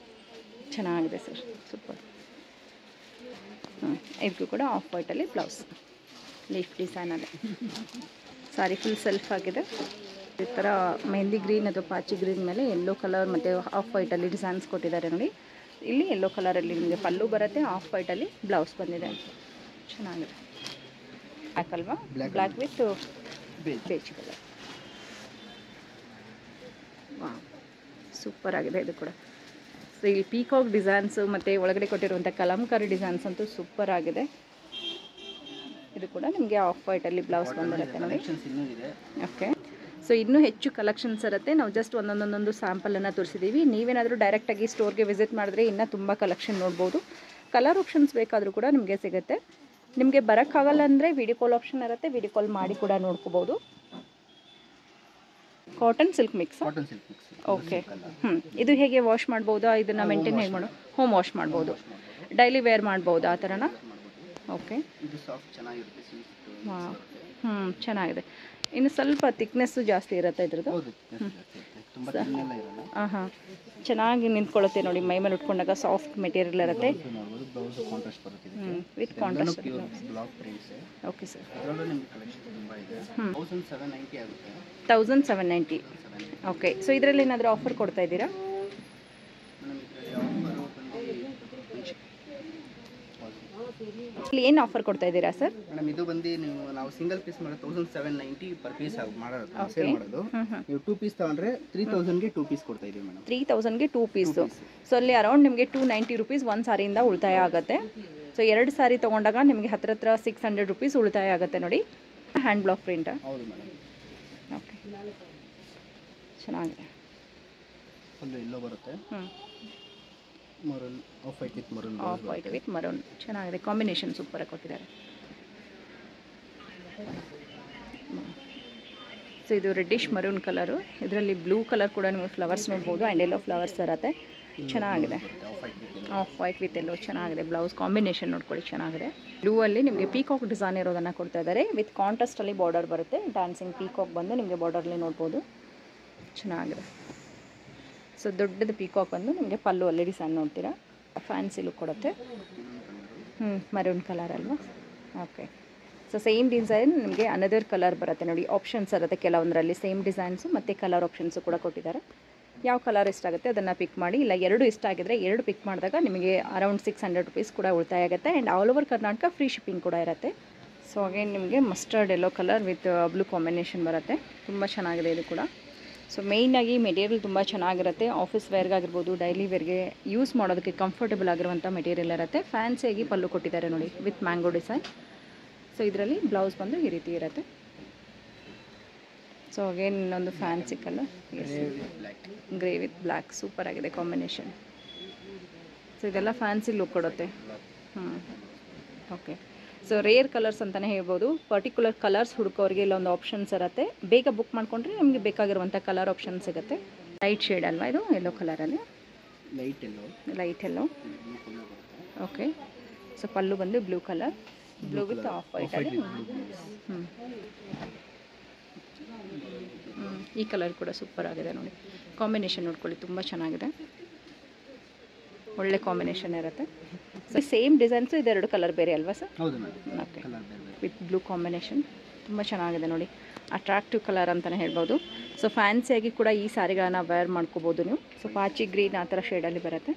ಚೆನ್ನಾಗಿದೆ ಸರ್, ಸೂಪರ್. ಇದಕ್ಕೂ ಕೂಡ ಆಫ್ ವೈಟಲ್ಲಿ ಬ್ಲೌಸ್, ಲೀಫ್ ಡಿಸೈನಲ್ಲಿ. ಸಾರಿ ಫುಲ್ ಸೆಲ್ಫ್ ಆಗಿದೆ. ಈ ಥರ ಮೆಹಂದಿ ಗ್ರೀನ್ ಅಥವಾ ಪಾಚಿ ಗ್ರೀನ್ ಮೇಲೆ ಯೆಲ್ಲೋ ಕಲರ್ ಮತ್ತು ಆಫ್ ವೈಟಲ್ಲಿ ಡಿಸೈನ್ಸ್ ಕೊಟ್ಟಿದ್ದಾರೆ ನೋಡಿ. ಇಲ್ಲಿ ಯೆಲ್ಲೋ ಕಲರಲ್ಲಿ ನಿಮಗೆ ಪಲ್ಲು ಬರುತ್ತೆ, ಆಫ್ ವೈಟಲ್ಲಿ ಬ್ಲೌಸ್ ಬಂದಿದೆ. ಚೆನ್ನಾಗಿದೆ. ಬ್ಲ್ಯಾಕ್ ಅಲ್ವಾ? Black with beige colour. ವಾ, ಸೂಪರ್ ಆಗಿದೆ ಇದು ಕೂಡ. ಸೊ ಈ ಪೀಕಾಕ್ ಡಿಸೈನ್ಸು ಮತ್ತು ಒಳಗಡೆ ಕೊಟ್ಟಿರುವಂಥ ಕಲಂಕಾರಿ ಡಿಸೈನ್ಸ್ ಅಂತೂ ಸೂಪರ್ ಆಗಿದೆ. ಇದು ಕೂಡ ನಿಮಗೆ ಆಫ್ ವೈಟಲ್ಲಿ ಬ್ಲೌಸ್ ಬಂದಿರುತ್ತೆ ನೋಡಿ. ಓಕೆ. ಸೊ ಇನ್ನೂ ಹೆಚ್ಚು ಕಲೆಕ್ಷನ್ಸ್ ಇರುತ್ತೆ. ನಾವು ಜಸ್ಟ್ ಒಂದೊಂದೊಂದೊಂದು ಸ್ಯಾಂಪಲನ್ನು ತೋರಿಸಿದ್ದೀವಿ. ನೀವೇನಾದರೂ ಡೈರೆಕ್ಟಾಗಿ ಸ್ಟೋರ್ಗೆ ವಿಸಿಟ್ ಮಾಡಿದ್ರೆ ಇನ್ನೂ ತುಂಬ ಕಲೆಕ್ಷನ್ ನೋಡ್ಬೋದು. ಕಲರ್ ಆಪ್ಷನ್ಸ್ ಬೇಕಾದರೂ ಕೂಡ ನಿಮಗೆ ಸಿಗುತ್ತೆ. ನಿಮಗೆ ಬರೋಕ್ಕಾಗಲ್ಲ ಅಂದರೆ ವಿಡಿಯೋ ಕಾಲ್ ಆಪ್ಷನ್ ಇರುತ್ತೆ, ವಿಡಿಯೋ ಕಾಲ್ ಮಾಡಿ ಕೂಡ ನೋಡ್ಕೋಬೋದು. Cotton silk mix. ಓಕೆ. ಇದು ಹೇಗೆ ವಾಶ್ ಮಾಡ್ಬೋದಾ? ಇದನ್ನು ಮೇಂಟೈನ್ ಹೇಗೆ ಮಾಡೋ? ಹೋಮ್ ವಾಶ್ ಮಾಡ್ಬೋದು, ಡೈಲಿ ವೇರ್ ಮಾಡ್ಬೋದು ಆ ಥರನಾ? ಓಕೆ. ಚೆನ್ನಾಗಿದೆ. ಇನ್ನು ಸ್ವಲ್ಪ ಥಿಕ್ನೆಸ್ಸು ಜಾಸ್ತಿ ಇರುತ್ತೆ ಇದ್ರದ್ದು. ಹಾಂ, ಚೆನ್ನಾಗಿ ನಿಂತ್ಕೊಳ್ಳುತ್ತೆ ನೋಡಿ. ಮೈ ಮೇಲೆ ಉಟ್ಕೊಂಡಾಗ ಸಾಫ್ಟ್ ಮೆಟೀರಿಯಲ್ ಇರುತ್ತೆ. With contrast. Okay sir. 1790. Okay. So ಇದರಲ್ಲಿ ಏನಾದರೂ ಆಫರ್ ಕೊಡ್ತಾ ಇದ್ದೀರಾ? ಇಲ್ಲಿ ಏನು ಆಫರ್ ಕೊಡ್ತಾ ಇದ್ದೀರಾ ಸರ್? ಮೇಡಮ್ ಇದು ಬಂದು ನಾವು ಸಿಂಗಲ್ ಪೀಸ್ ಮಾಡಿ 1790 ಪರ್ ಪೀಸ್ ಮಾಡೋದು, ಸೇಲ್ ಮಾಡೋದು. ನೀವು 2 ಪೀಸ್ ತಗೊಂಡ್ರೆ 3000ಗೆ 2 ಪೀಸ್ ಕೊಡ್ತಾ ಇದ್ದೀವಿ ಮೇಡಮ್. 3000ಗೆ 2 ಪೀಸು. ಸೊ ಅಲ್ಲಿ ಅರೌಂಡ್ ನಿಮಗೆ 290 ರುಪೀಸ್ ಒಂದು ಸಾರಿಯಿಂದ ಉಳಿತಾಯ ಆಗುತ್ತೆ. ಸೊ 2 ಸಾರಿ ತೊಗೊಂಡಾಗ ನಿಮಗೆ ಹತ್ರ 600 ರುಪೀಸ್ ಉಳಿತಾಯ ಆಗುತ್ತೆ ನೋಡಿ. Hand block print. ಹೌದು ಮೇಡಮ್. ಓಕೆ, ಚೆನ್ನಾಗಿದೆ. ಫುಲ್ ಎಲ್ಲೋ ಬರುತ್ತೆ. Maroon off white with maroon off white with maroon ಚೆನ್ನಾಗಿದೆ, ಕಾಂಬಿನೇಷನ್ ಸೂಪರಾಗಿ ಕೊಟ್ಟಿದ್ದಾರೆ. ಸೊ ಇದು ರೆಡ್ಡಿಶ್ ಮರೂನ್ ಕಲರು, ಇದರಲ್ಲಿ ಬ್ಲೂ ಕಲರ್ ಕೂಡ ನೀವು ಫ್ಲವರ್ಸ್ ನೋಡ್ಬೋದು ಆ್ಯಂಡ್ ಎಲ್ಲೋ ಫ್ಲವರ್ಸ್ ಇರುತ್ತೆ, ಚೆನ್ನಾಗಿದೆ. ಆಫ್ ವೈಟ್ ವಿತ್ ಎಲ್ಲೋ ಚೆನ್ನಾಗಿದೆ. ಬ್ಲೌಸ್ ಕಾಂಬಿನೇಷನ್ ನೋಡ್ಕೊಳ್ಳಿ ಚೆನ್ನಾಗಿದೆ. ಬ್ಲೂ ಅಲ್ಲಿ ನಿಮಗೆ ಪೀಕಾಕ್ ಡಿಸೈನ್ ಇರೋದನ್ನು ಕೊಡ್ತಾ ಇದ್ದಾರೆ, ವಿತ್ ಕಾಂಟ್ರಾಸ್ಟಲ್ಲಿ ಬಾರ್ಡರ್ ಬರುತ್ತೆ, ಡ್ಯಾನ್ಸಿಂಗ್ ಪೀಕಾಕ್ ಬಂದು ನಿಮಗೆ ಬಾರ್ಡರ್ಲಿ ನೋಡ್ಬೋದು, ಚೆನ್ನಾಗಿದೆ. ಸೊ ದೊಡ್ಡದು ಪೀಕಾಕ್ ಬಂದು ನಿಮಗೆ ಪಲ್ಲು ಅಲ್ಲಿ ಡಿಸೈನ್ ನೋಡ್ತೀರಾ, ಫ್ಯಾನ್ಸಿ ಲುಕ್ ಕೊಡುತ್ತೆ. ಮರೂನ್ ಕಲರ್ ಅಲ್ವಾ, ಓಕೆ. ಸೊ ಸೇಮ್ ಡಿಸೈನ್ ನಿಮಗೆ ಅನದರ್ ಕಲರ್ ಬರುತ್ತೆ ನೋಡಿ, ಆಪ್ಷನ್ಸ್ ಇರುತ್ತೆ ಕೆಲವೊಂದರಲ್ಲಿ, ಸೇಮ್ ಡಿಸೈನ್ಸು ಮತ್ತು ಕಲರ್ ಆಪ್ಷನ್ಸು ಕೂಡ ಕೊಟ್ಟಿದ್ದಾರೆ. ಯಾವ ಕಲರ್ ಇಷ್ಟ ಆಗುತ್ತೆ ಅದನ್ನು ಪಿಕ್ ಮಾಡಿ, ಇಲ್ಲ ಎರಡು ಇಷ್ಟ ಆಗಿದ್ರೆ ಎರಡು ಪಿಕ್ ಮಾಡಿದಾಗ ನಿಮಗೆ ಅರೌಂಡ್ 600 ರುಪೀಸ್ ಕೂಡ ಉಳಿತಾಯ ಆಗುತ್ತೆ. And all over Karnataka free shipping ಕೂಡ ಇರುತ್ತೆ. ಸೊ ಅಗೇನ್ ನಿಮಗೆ mustard yellow colour with blue combination ಬರುತ್ತೆ, ತುಂಬ ಚೆನ್ನಾಗಿದೆ ಇದು ಕೂಡ. ಸೊ ಮೇಯ್ನಾಗಿ ಮೆಟೀರಿಯಲ್ ತುಂಬ ಚೆನ್ನಾಗಿರುತ್ತೆ, ಆಫೀಸ್ ವೇರ್ಗಾಗಿರ್ಬೋದು, ಡೈಲಿ ವೇರ್ಗೆ ಯೂಸ್ ಮಾಡೋದಕ್ಕೆ ಕಂಫರ್ಟಬಲ್ ಆಗಿರುವಂಥ ಮೆಟೀರಿಯಲ್ ಇರುತ್ತೆ. ಫ್ಯಾನ್ಸಿಯಾಗಿ ಪಲ್ಲು ಕೊಟ್ಟಿದ್ದಾರೆ ನೋಡಿ ವಿತ್ ಮ್ಯಾಂಗೋ ಡಿಸೈನ್. ಸೊ ಇದರಲ್ಲಿ ಬ್ಲೌಸ್ ಬಂದು ಈ ರೀತಿ ಇರುತ್ತೆ. ಸೊ ಅಗೇನ್ ಇನ್ನೊಂದು fancy colour, grey with black, super ಆಗಿದೆ ಕಾಂಬಿನೇಷನ್. ಸೊ ಇದೆಲ್ಲ ಫ್ಯಾನ್ಸಿ ಲುಕ್ ಕೊಡುತ್ತೆ. ಓಕೆ. ಸೊ ರೇರ್ ಕಲರ್ಸ್ ಅಂತಲೇ ಹೇಳ್ಬೋದು, ಪರ್ಟಿಕ್ಯುಲರ್ ಕಲರ್ಸ್ ಹುಡುಕೋರಿಗೆ ಇಲ್ಲೊಂದು ಆಪ್ಷನ್ಸ್ ಇರುತ್ತೆ, ಬೇಗ ಬುಕ್ ಮಾಡ್ಕೊಂಡ್ರೆ ನಿಮಗೆ ಬೇಕಾಗಿರುವಂಥ ಕಲರ್ ಆಪ್ಷನ್ ಸಿಗುತ್ತೆ. ಲೈಟ್ ಶೇಡ್ ಅಲ್ವಾ ಇದು, ಯೆಲ್ಲೋ ಕಲರಲ್ಲಿ, ಲೈಟ್ ಎಲ್ಲೋ, ಓಕೆ. ಸೊ ಪಲ್ಲು ಬಂದು blue colour, blue with of white ಅಲ್ಲಿ. ಈ ಕಲರ್ ಕೂಡ ಸೂಪರ್ ಆಗಿದೆ ನೋಡಿ, ಕಾಂಬಿನೇಷನ್ ನೋಡ್ಕೊಳ್ಳಿ ತುಂಬ ಚೆನ್ನಾಗಿದೆ, ಒಳ್ಳೆ ಕಾಂಬಿನೇಷನ್ ಇರುತ್ತೆ. ಸೊ ಸೇಮ್ ಡಿಸೈನ್ಸು ಇದೆರಡು ಕಲರ್ ಬೇರೆ ಅಲ್ವಾ sir? Okay, with blue combination ತುಂಬ ಚೆನ್ನಾಗಿದೆ ನೋಡಿ, ಅಟ್ರಾಕ್ಟಿವ್ ಕಲರ್ ಅಂತಲೇ ಹೇಳ್ಬೋದು. ಸೊ ಫ್ಯಾನ್ಸಿಯಾಗಿ ಕೂಡ ಈ ಸ್ಯಾರಿಗಳನ್ನು ವೇರ್ ಮಾಡ್ಕೋಬೋದು ನೀವು. ಸೊ ಪಾಚಿ ಗ್ರೀನ್ ಆ ಥರ ಶೇಡಲ್ಲಿ ಬರುತ್ತೆ.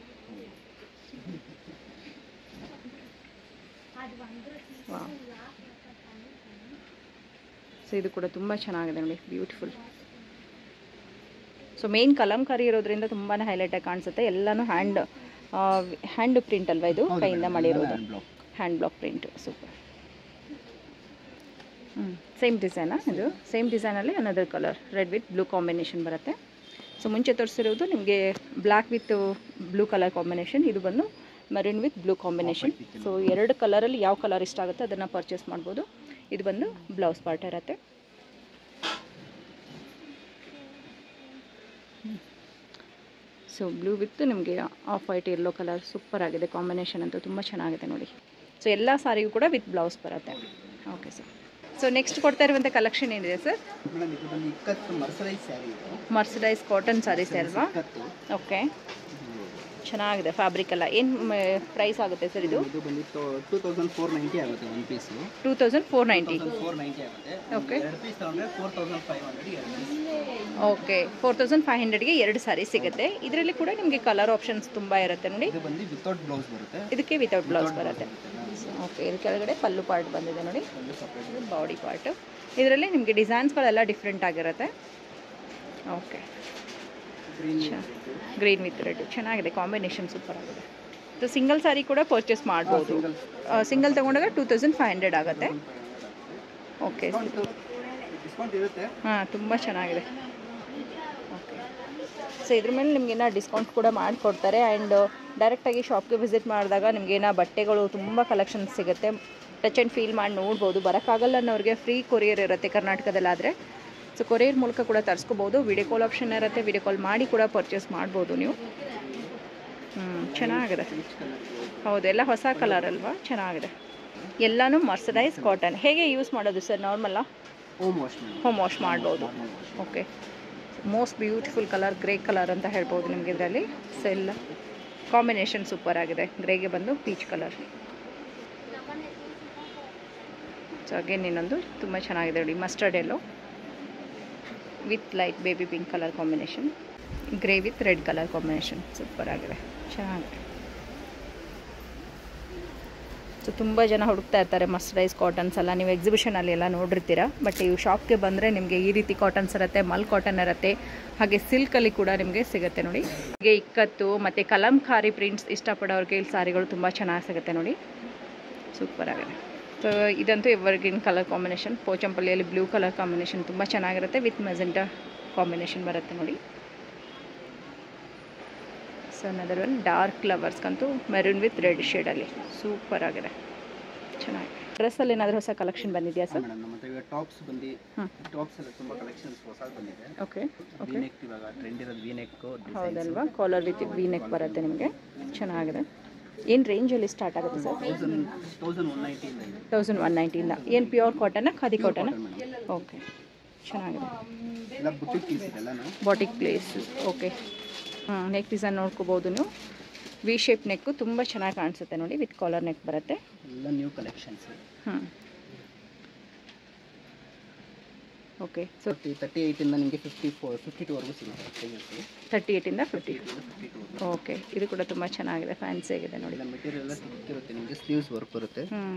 ವಾವ್. ಸೊ ಇದು ಕೂಡ ತುಂಬ ಚೆನ್ನಾಗಿದೆ ನೋಡಿ, ಬ್ಯೂಟಿಫುಲ್. ಸೊ ಮೇನ್ ಕಲಂಕಾರಿ ಇರೋದ್ರಿಂದ ತುಂಬಾ ಹೈಲೈಟಾಗಿ ಕಾಣಿಸುತ್ತೆ. ಎಲ್ಲನೂ ಹ್ಯಾಂಡ್ ಪ್ರಿಂಟ್ ಅಲ್ವಾ ಇದು, ಕೈಯಿಂದ ಮಾಡಿರೋದು, hand block print, super. Same ಡಿಸೈನಾ ಇದು? ಸೇಮ್ ಡಿಸೈನಲ್ಲಿ another colour red with blue combination ಬರುತ್ತೆ. ಸೊ ಮುಂಚೆ ತೋರಿಸಿರೋದು ನಿಮಗೆ black with blue colour combination, ಇದು ಬಂದು maroon with blue combination. So ಎರಡು ಕಲರಲ್ಲಿ ಯಾವ ಕಲರ್ ಇಷ್ಟ ಆಗುತ್ತೆ ಅದನ್ನು ಪರ್ಚೇಸ್ ಮಾಡ್ಬೋದು. ಇದು ಬಂದು ಬ್ಲೌಸ್ ಪಾರ್ಟ್ ಇರುತ್ತೆ. ಸೊ ಬ್ಲೂ ವಿತ್ ನಿಮಗೆ of white yellow colour super ಆಗಿದೆ, ಕಾಂಬಿನೇಷನ್ ಅಂತೂ ತುಂಬ ಚೆನ್ನಾಗಿದೆ ನೋಡಿ. ಸೊ ಎಲ್ಲ ಸಾರಿಗೂ ಕೂಡ ವಿತ್ ಬ್ಲೌಸ್ ಬರುತ್ತೆ. Okay sir. ಸೊ ನೆಕ್ಸ್ಟ್ ಕೊಡ್ತಾ ಇರುವಂಥ ಕಲೆಕ್ಷನ್ ಏನಿದೆ ಸರ್? ಮರ್ಸರೈಸ್ ಕಾಟನ್ ಸ್ಯಾರೀಸ್ ಅಲ್ವಾ? ಓಕೆ, ಚೆನ್ನಾಗಿದೆ ಫ್ಯಾಬ್ರಿಕ್ ಎಲ್ಲ. ಏನು ಪ್ರೈಸ್ ಆಗುತ್ತೆ ಸರ್ ಇದು? 2490 ಆಗುತ್ತೆ ಒಂದು ಪೀಸ್. 2490 ಓಕೆ. ಓಕೆ, 4500ಗೆ ಎರಡು ಸಾರಿ ಸಿಗುತ್ತೆ. ಇದರಲ್ಲಿ ಕೂಡ ನಿಮಗೆ ಕಲರ್ ಆಪ್ಷನ್ಸ್ ತುಂಬ ಇರುತ್ತೆ ನೋಡಿ. ಇದಕ್ಕೆ ವಿತೌಟ್ ಬ್ಲೌಸ್ ಬರುತ್ತೆ. ಓಕೆ, ಇದು ಕೆಳಗಡೆ ಪಲ್ಲು ಪಾರ್ಟ್ ಬಂದಿದೆ ನೋಡಿ, ಬಾಡಿ ಪಾರ್ಟ್. ಇದರಲ್ಲಿ ನಿಮಗೆ ಡಿಸೈನ್ಸ್ಗಳೆಲ್ಲ ಡಿಫ್ರೆಂಟ್ ಆಗಿರುತ್ತೆ. ಓಕೆ, ಗ್ರೀನ್ ವಿತ್ ರೆಡ್ ಚೆನ್ನಾಗಿದೆ, ಕಾಂಬಿನೇಷನ್ ಸೂಪರ್ ಆಗಿದೆ. ಸೊ ಸಿಂಗಲ್ ಸಾರಿ ಕೂಡ ಪರ್ಚೇಸ್ ಮಾಡ್ಬೋದು, ಸಿಂಗಲ್ ತೊಗೊಂಡಾಗ 2500 ಆಗುತ್ತೆ. ಓಕೆ, ಹಾಂ ತುಂಬ ಚೆನ್ನಾಗಿದೆ. ಓಕೆ, ಸೊ ಇದ್ರ ಮೇಲೆ ನಿಮಗೇನೋ ಡಿಸ್ಕೌಂಟ್ ಕೂಡ ಮಾಡಿಕೊಡ್ತಾರೆ. ಆ್ಯಂಡ್ ಡೈರೆಕ್ಟಾಗಿ ಶಾಪ್ಗೆ ವಿಸಿಟ್ ಮಾಡಿದಾಗ ನಿಮಗೇನೋ ಬಟ್ಟೆಗಳು ತುಂಬ ಕಲೆಕ್ಷನ್ಸ್ ಸಿಗುತ್ತೆ, ಟಚ್ ಆ್ಯಂಡ್ ಫೀಲ್ ಮಾಡಿ ನೋಡ್ಬೋದು. ಬರೋಕ್ಕಾಗಲ್ಲ ಅನ್ನೋರಿಗೆ ಫ್ರೀ ಕೊರಿಯರ್ ಇರುತ್ತೆ ಕರ್ನಾಟಕದಲ್ಲಾದರೆ. ಸೊ ಕೊರಿಯರ್ ಮೂಲಕ ಕೂಡ ತರಿಸ್ಕೋಬೋದು. ವಿಡಿಯೋ ಕಾಲ್ ಆಪ್ಷನ್ ಇರುತ್ತೆ, ವಿಡಿಯೋ ಕಾಲ್ ಮಾಡಿ ಕೂಡ ಪರ್ಚೇಸ್ ಮಾಡ್ಬೋದು ನೀವು. ಚೆನ್ನಾಗಿದೆ, ಹೌದು, ಎಲ್ಲ ಹೊಸ ಕಲರ್ ಅಲ್ವಾ, ಚೆನ್ನಾಗಿದೆ. ಎಲ್ಲನೂ ಮರ್ಸರೈಸ್ ಕಾಟನ್. ಹೇಗೆ ಯೂಸ್ ಮಾಡೋದು ಸರ್? ನಾರ್ಮಲ್ಲ ಹೋಮ್ ವಾಶ್ ಮಾಡ್ಬೋದು. Okay, most beautiful colour grey colour ಅಂತ ಹೇಳ್ಬೋದು ನಿಮಗೆ ಇದರಲ್ಲಿ. ಸೊ ಎಲ್ಲ ಕಾಂಬಿನೇಷನ್ ಸೂಪರ್ ಆಗಿದೆ, ಗ್ರೇಗೆ ಬಂದು ಪೀಚ್ ಕಲರ್. ಸೊ ಅಗೇನ್ ಇನ್ನೊಂದು ತುಂಬ ಚೆನ್ನಾಗಿದೆ ನೋಡಿ, mustard yellow with light baby pink colour combination, grey with red colour combination super ಆಗಿದೆ, ಚೆನ್ನಾಗಿದೆ. ಸೊ ತುಂಬ ಜನ ಹುಡುಕ್ತಾ ಇರ್ತಾರೆ ಮರ್ಸರೈಸ್ ಕಾಟನ್ಸ್ ಎಲ್ಲ, ನೀವು ಎಕ್ಸಿಬಿಷನಲ್ಲಿ ಎಲ್ಲ ನೋಡಿರ್ತೀರ. ಬಟ್ ಇವು ಶಾಪ್ಗೆ ಬಂದರೆ ನಿಮಗೆ ಈ ರೀತಿ ಕಾಟನ್ಸ್ ಇರುತ್ತೆ, ಮಲ್ ಕಾಟನ್ ಇರುತ್ತೆ, ಹಾಗೆ ಸಿಲ್ಕಲ್ಲಿ ಕೂಡ ನಿಮಗೆ ಸಿಗುತ್ತೆ ನೋಡಿ. ಹಾಗೆ ಇಕ್ಕತ್ತು ಮತ್ತು ಕಲಂಕಾರಿ ಪ್ರಿಂಟ್ಸ್ ಇಷ್ಟಪಡೋರಿಗೆ ಇಲ್ಲಿ ಸಾರಿಗಳು ತುಂಬ ಚೆನ್ನಾಗಿ ಸಿಗುತ್ತೆ ನೋಡಿ, ಸೂಪರ್ ಆಗಿದೆ. ಸೊ ಇದಂತೂ ಎವರ್ಗ್ರೀನ್ ಕಲರ್ ಕಾಂಬಿನೇಷನ್, ಪೋಚಂಪಲ್ಲಿಯಲ್ಲಿ ಬ್ಲೂ ಕಲರ್ ಕಾಂಬಿನೇಷನ್ ತುಂಬ ಚೆನ್ನಾಗಿರುತ್ತೆ, ವಿತ್ ಮೆಜೆಂಟಾ ಕಾಂಬಿನೇಷನ್ ಬರುತ್ತೆ ನೋಡಿ. So so another one dark ಫ್ಲವರ್ಸ್ಗಂತೂ ಮೆರೂನ್ ವಿತ್ ರೆಡ್ ಶೇಡಲ್ಲಿ ಸೂಪರ್ ಆಗಿದೆ, ಚೆನ್ನಾಗಿ. ಡ್ರೆಸ್ಸಲ್ಲಿ ಏನಾದರೂ ಹೊಸ ಕಲೆಕ್ಷನ್ ಬಂದಿದೆಯಾ ಸರ್? ಮೇಡಮ್ ನಮ್ಮ ಹತ್ರ ಇವಾಗ ಟಾಪ್ಸ್ ಬಂದು ಟಾಪ್ಸ್ ಎಲ್ಲ ತುಂಬ ಕಲೆಕ್ಷನ್ಸ್ ಹೊಸದು ಬಂದಿದೆ. ಓಕೆ ವಿ ನೆಕ್ ಇವಾಗ ಟ್ರೆಂಡ್ ಇರೋದು ವಿ ನೆಕ್. ಹೌದಲ್ವಾ, ಕಾಲರ್ ವಿತ್ ವಿ ನೆಕ್ ಬರುತ್ತೆ ನಿಮಗೆ, ಚೆನ್ನಾಗಿದೆ. ಏನು ರೇಂಜಲ್ಲಿ ಸ್ಟಾರ್ಟ್ ಆಗುತ್ತೆ ಸರ್? 1190ಇಂದ. ಏನು ಪ್ಯೂರ್ ಕಾಟನ್ನ ಖಾದಿ ಕಾಟನ್ನ? ಓಕೆ, ಚೆನ್ನಾಗಿದೆ. ಎಲ್ಲ ಬುಟಿಕ್ ಪೀಸ್ ಇದೆ ಎಲ್ಲನೂ. Batik place. Okay, neck design ನೋಡ್ಕೋಬೋದು ನೀವು. ವಿ ಶೇಪ್ ನೆಕ್ಕು ತುಂಬ ಚೆನ್ನಾಗಿ ಕಾಣಿಸುತ್ತೆ ನೋಡಿ, ವಿತ್ ಕಾಲರ್ ನೆಕ್ ಬರುತ್ತೆ. ಎಲ್ಲ ನ್ಯೂ ಕಲೆಕ್ಷನ್ಸ್. ಓಕೆ, ಸೊ 38ಇಂದ ನಿಮಗೆ 52ವರೆಗೂ ಸಿಗುತ್ತೆ. 38ಇಂದ 52. ಓಕೆ, ಇದು ಕೂಡ ತುಂಬ ಚೆನ್ನಾಗಿದೆ, ಫ್ಯಾನ್ಸಿ ಆಗಿದೆ ನೋಡಿ. ಮೆಟೀರಿಯಲ್ ಎಲ್ಲ ಸಿಕ್ಕಿರುತ್ತೆ ನಿಮಗೆ. ಸ್ಲೀವ್ಸ್ ವರ್ಕ್ ಬರುತ್ತೆ.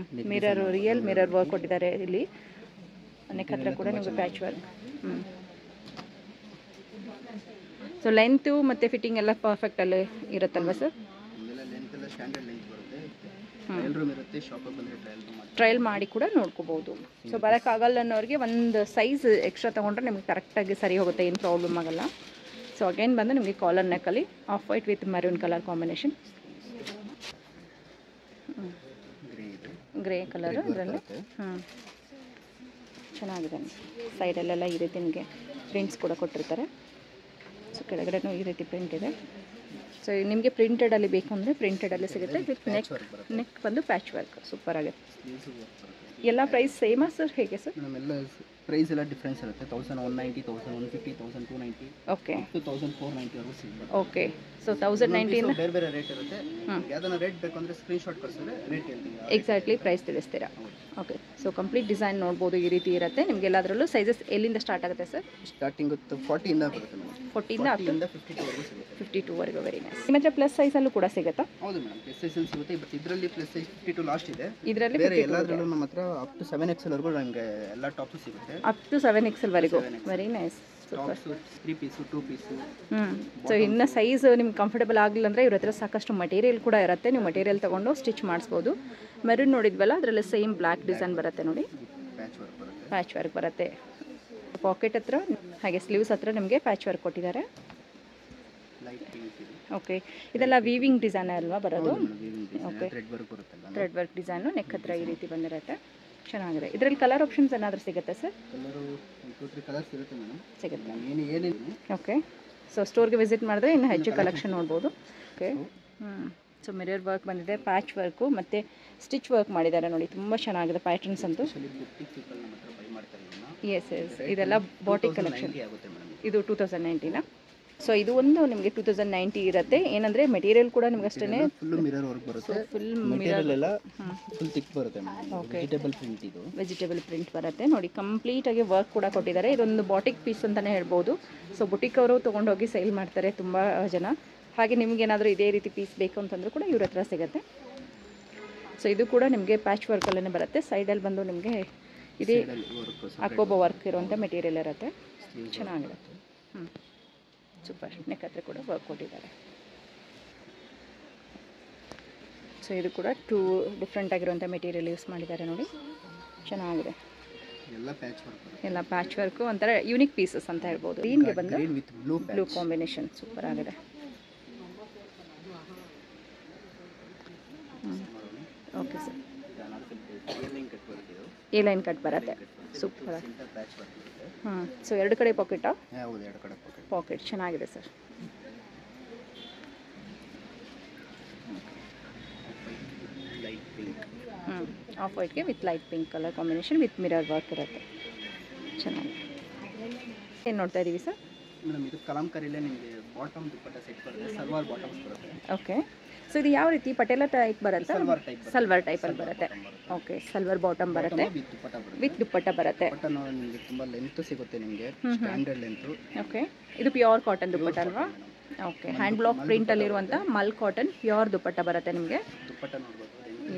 ಮಿರರ್, ರಿಯಲ್ ಮಿರರ್ ವರ್ಕ್ ಕೊಟ್ಟಿದ್ದಾರೆ ಇಲ್ಲಿ. ನೆಕ್ ಹತ್ರ ಕೂಡ ನಿಮಗೆ ಪ್ಯಾಚ್ ವರ್ಕ್. ಸೊ ಲೆಂತು ಮತ್ತು ಫಿಟ್ಟಿಂಗ್ ಎಲ್ಲ ಪರ್ಫೆಕ್ಟಲ್ಲಿ ಇರುತ್ತಲ್ವ ಸರ್? ಲೆಂತ್ ಎಲ್ಲ ಸ್ಟ್ಯಾಂಡರ್ಡ್ ಲೆಂತ್ ಬರುತ್ತೆ. ಟ್ರಯಲ್ ರೂಮ್ ಇರುತ್ತೆ, ಶಾಪಿಗೆ ಬಂದರೆ ಟ್ರಯಲ್ ಮಾಡಿ ಕೂಡ ನೋಡ್ಕೋಬೋದು. ಸೊ ಬರೋಕ್ಕಾಗಲ್ಲ ಅನ್ನೋರಿಗೆ ಒಂದು ಸೈಜ್ ಎಕ್ಸ್ಟ್ರಾ ತೊಗೊಂಡ್ರೆ ನಿಮಗೆ ಕರೆಕ್ಟಾಗಿ ಸರಿ ಹೋಗುತ್ತೆ, ಏನು ಪ್ರಾಬ್ಲಮ್ ಆಗಲ್ಲ. ಸೊ ಅಗೇನ್ ಬಂದು ನಿಮಗೆ ಕಾಲರ್ ನೆಕ್ಕಲ್ಲಿ off white with maroon colour combination. Grey colour ಅದರಲ್ಲಿ. ಚೆನ್ನಾಗಿದೆ. ಸೈಡಲ್ಲೆಲ್ಲ ಈ ರೀತಿ ನಿಮಗೆ ಪ್ರಿಂಟ್ಸ್ ಕೂಡ ಕೊಟ್ಟಿರ್ತಾರೆ. ಸೊ ಕೆಳಗಡೆನೂ ಈ ರೀತಿ ಪ್ರಿಂಟ್ ಇದೆ. ಸೊ ನಿಮಗೆ ಪ್ರಿಂಟೆಡಲ್ಲಿ ಬೇಕು ಅಂದರೆ ಪ್ರಿಂಟೆಡಲ್ಲಿ ಸಿಗುತ್ತೆ. ವಿತ್ ನೆಕ್ ಬಂದು ಪ್ಯಾಚ್ ವರ್ಕ್ ಸೂಪರ್ ಆಗುತ್ತೆ. ಎಲ್ಲ ಪ್ರೈಸ್ ಸೇಮಾ ಸರ್, ಹೇಗೆ ಸರ್? ನಮ್ಮೆಲ್ಲ ಪ್ರೈಸ್ ಎಲ್ಲ ಡಿಫ್ರೆನ್ಸ್ ಇರುತ್ತೆ. 1190, 1150, 1290, ಓಕೆ, 2490 ವರೆಗೂ ಸಿಗುತ್ತೆ. ಓಕೆ, ಸೊ 1090 ಬೇರೆ ಬೇರೆ ರೇಟ್ ಇರುತ್ತೆ. ಯಾವ್ದಾನ ರೇಟ್ ಬೇಕು ಅಂದರೆ ಸ್ಕ್ರೀನ್ಶಾಟ್ ಕಳಿಸಿದ್ರೆ ರೇಟ್ ಹೇಳ್ತೀವಿ, ಎಕ್ಸಾಕ್ಟ್ಲಿ ಪ್ರೈಸ್ ತಿಳಿಸ್ತೀರಾ. ಓಕೆ, ಸೊ ಕಂಪ್ಲೀಟ್ ಡಿಸೈನ್ ನೋಡ್ಬೋದು, ಈ ರೀತಿ ಇರುತ್ತೆ. ನಿಮಗೆ ಎಲ್ಲದರಲ್ಲೂ ಸೈಜಸ್ ಎಲ್ಲಿಂದ ಸ್ಟಾರ್ಟ್ ಆಗುತ್ತೆ ಸರ್? ಸ್ಟಾರ್ಟಿಂಗ್ 40ಇಂದ ಬರುತ್ತೆ ಮೇಡಮ್. 40ಇಂದ ಅಪ್ ಟು 52 ವರೆಗೂ ಸಿಗುತ್ತೆ. 52 ವರೆಗೂ. Very nice. ನಿಮ್ಮ ಹತ್ರ ಪ್ಲಸ್ ಸೈಜಲ್ಲೂ ಕೂಡ ಸಿಗುತ್ತಾ? ಹೌದು ಮೇಡಮ್, ಪ್ಲಸ್ ಸೈಜ್ ಸಿಗುತ್ತೆ. ಬಟ್ ಇದರಲ್ಲಿ ಪ್ಲಸ್ ಸೈಜ್ 52 ಲಾಸ್ಟ್ ಇದೆ. ಇದರಲ್ಲಿ ಬೇರೆ ಎಲ್ಲದರಲ್ಲೂ ನಮ್ಮ ಹತ್ರ ಅಪ್ ಟು 7XL ವರೆಗೂ ನಮಗೆ ಎಲ್ಲ ಟಾಪ್ಸ್ ಸಿಗುತ್ತೆ. ಅಪ್ ಟು 7XL ವರೆಗೂ. Very nice. Tops 3 piece 2 piece. So ಇನ್ನು ಸೈಜ್ ನಿಮ್ಗೆ ಕಂಫರ್ಟಬಲ್ ಆಗಲಿಲ್ಲ ಅಂದರೆ ಇವ್ರ ಹತ್ರ ಸಾಕಷ್ಟು ಮಟೀರಿಯಲ್ ಕೂಡ ಇರುತ್ತೆ. ನೀವು ಮಟೀರಿಯಲ್ ತೊಗೊಂಡು ಸ್ಟಿಚ್ ಮಾಡಿಸ್ಬೋದು. ಮೆರೂನ್ ನೋಡಿದ್ವಲ್ಲ, ಅದರಲ್ಲಿ ಸೇಮ್ ಬ್ಲ್ಯಾಕ್ ಡಿಸೈನ್ ಬರುತ್ತೆ ನೋಡಿ, ಪ್ಯಾಚ್ ವರ್ಕ್ ಬರುತ್ತೆ. ಪಾಕೆಟ್ ಹತ್ರ ಹಾಗೆ ಸ್ಲೀವ್ಸ್ ಹತ್ರ ನಿಮಗೆ ಪ್ಯಾಚ್ ವರ್ಕ್ ಕೊಟ್ಟಿದ್ದಾರೆ. ಓಕೆ, ಇದೆಲ್ಲ ವೀವಿಂಗ್ ಡಿಸೈನ್ ಅಲ್ವಾ ಬರೋದು? Okay, thread work design neck ಹತ್ರ ಈ ರೀತಿ ಬಂದಿರುತ್ತೆ, ಚೆನ್ನಾಗಿದೆ. ಇದರಲ್ಲಿ ಕಲರ್ ಆಪ್ಷನ್ಸ್ ಏನಾದರೂ ಸಿಗುತ್ತೆ ಸರ್? ಸಿಗುತ್ತೆ. ಓಕೆ, ಸೊ ಸ್ಟೋರ್ಗೆ ವಿಸಿಟ್ ಮಾಡಿದ್ರೆ ಇನ್ನು ಹೆಚ್ಚು ಕಲೆಕ್ಷನ್ ನೋಡ್ಬೋದು. ಓಕೆ, ಸೊ ಮಿರರ್ ವರ್ಕ್ ಬಂದಿದೆ, ಪ್ಯಾಚ್ ವರ್ಕು ಮತ್ತು ಸ್ಟಿಚ್ ವರ್ಕ್ ಮಾಡಿದ್ದಾರೆ ನೋಡಿ, ತುಂಬ ಚೆನ್ನಾಗಿದೆ ಪ್ಯಾಟರ್ನ್ಸ್ ಅಂತೂ. ಎಸ್ ಎಸ್, ಇದೆಲ್ಲ ಬಾಟಿಕ್ ಕಲೆಕ್ಷನ್. ಇದು 2090ನಾ? ಸೊ ಇದು ಒಂದು ನಿಮಗೆ 2090 ಇರುತ್ತೆ. ಏನಂದರೆ ಮೆಟೀರಿಯಲ್ ಕೂಡ ನಿಮ್ಗೆ ಅಷ್ಟೇ ಫುಲ್ ಮಿರರ್ ವರ್ಕ್ ಬರುತ್ತೆ. ಫುಲ್ ಮಿರರ್ ಎಲ್ಲ ಫುಲ್ ಥಿಕ್ ಬರುತ್ತೆ. Okay, vegetable print. ಇದು ವೆಜಿಟೇಬಲ್ ಪ್ರಿಂಟ್ ಬರುತ್ತೆ ನೋಡಿ, ಕಂಪ್ಲೀಟಾಗಿ ವರ್ಕ್ ಕೂಡ ಕೊಟ್ಟಿದ್ದಾರೆ. ಇದೊಂದು ಬಾಟಿಕ್ ಪೀಸ್ ಅಂತಲೇ ಹೇಳ್ಬೋದು. ಸೊ ಬುಟಿಕ್ ಅವರು ತೊಗೊಂಡೋಗಿ ಸೇಲ್ ಮಾಡ್ತಾರೆ ತುಂಬ ಜನ. ಹಾಗೆ ನಿಮ್ಗೆ ಏನಾದರೂ ಇದೇ ರೀತಿ ಪೀಸ್ ಬೇಕು ಅಂತಂದ್ರೂ ಕೂಡ ಇವ್ರ ಹತ್ರ ಸಿಗುತ್ತೆ. ಸೊ ಇದು ಕೂಡ ನಿಮಗೆ ಪ್ಯಾಚ್ ವರ್ಕಲ್ಲೇ ಬರುತ್ತೆ. ಸೈಡಲ್ಲಿ ಬಂದು ನಿಮಗೆ ಇದೇ ಅಕೋಬೋ ವರ್ಕ್ ಇರುವಂಥ ಮೆಟೀರಿಯಲ್ ಇರುತ್ತೆ, ಚೆನ್ನಾಗಿದೆ. ಸೂಪರ್. ನೆಕ್ ಹತ್ರ ಕೂಡ ವರ್ಕ್ ಕೊಟ್ಟಿದ್ದಾರೆ. ಸೊ ಇದು ಕೂಡ 2 ಡಿಫ್ರೆಂಟ್ ಆಗಿರುವಂಥ ಮೆಟೀರಿಯಲ್ ಯೂಸ್ ಮಾಡಿದ್ದಾರೆ ನೋಡಿ, ಚೆನ್ನಾಗಿದೆ. ಎಲ್ಲ ಪ್ಯಾಚ್ ವರ್ಕು ಒಂಥರ ಯೂನಿಕ್ ಪೀಸಸ್ ಅಂತ ಹೇಳ್ಬೋದು. ಗ್ರೀನ್ಗೆ ಬಂದು ಬ್ಲೂ ಕಾಂಬಿನೇಷನ್ ಸೂಪರ್ ಆಗಿದೆ. Okay sir, A line cut ಬರುತ್ತೆ, ಸೂಪರ್. ಸೊ 2 ಕಡೆ ಪಾಕೆಟಾ? ಹೌದು, 2 ಕಡೆ ಪಾಕೆಟ್ ಚೆನ್ನಾಗಿದೆ ಸರ್. ಆಫ್ ವೈಟ್ಗೆ with light pink colour combination with mirror work ಇರುತ್ತೆ, ಚೆನ್ನಾಗಿದೆ. ಏನು ನೋಡ್ತಾ ಇದ್ದೀವಿ ಸರ್? ಮೇಡಮ್ ಇದು ಕಲಾಂಕರಿಲೇ ನಿಮಗೆ ಬಾಟಮ್ ದುಪ್ಪಟ್ಟ ಸೆಟ್ ಬರುತ್ತೆ, ಸಲ್ವಾರ್ ಬಾಟಮ್ಸ್ ಬರುತ್ತೆ. ಓಕೆ, ಸೊ ಇದು ಯಾವ ರೀತಿ ಪಟೇಲ ಟೈಪ್ ಬರುತ್ತೆ? ಸಲ್ವಾರ್ ಟೈಪಲ್ಲಿ ಬರುತ್ತೆ. ಓಕೆ, ಸಲ್ವಾರ್ ಬಾಟಮ್ ಬರುತ್ತೆ ವಿತ್ ದುಪ್ಪಟ್ಟ ಬರುತ್ತೆ. ನಿಮಗೆ ತುಂಬ ಲೆಂತ್ ಸಿಗುತ್ತೆ, ನಿಮಗೆ ಸ್ಟ್ಯಾಂಡರ್ಡ್ ಲೆಂತ್. ಓಕೆ, ಇದು ಪ್ಯೂರ್ ಕಾಟನ್ ದುಪ್ಪಟ್ಟ ಅಲ್ವಾ? ಓಕೆ, ಹ್ಯಾಂಡ್ ಬ್ಲಾಕ್ ಪ್ರಿಂಟಲ್ಲಿರುವಂಥ ಮಲ್ ಕಾಟನ್ ಪ್ಯೂರ್ ದುಪ್ಪಟ್ಟ ಬರುತ್ತೆ ನಿಮಗೆ. ದುಪ್ಪಟ್ಟ ನೋಡ್ಬೋದು.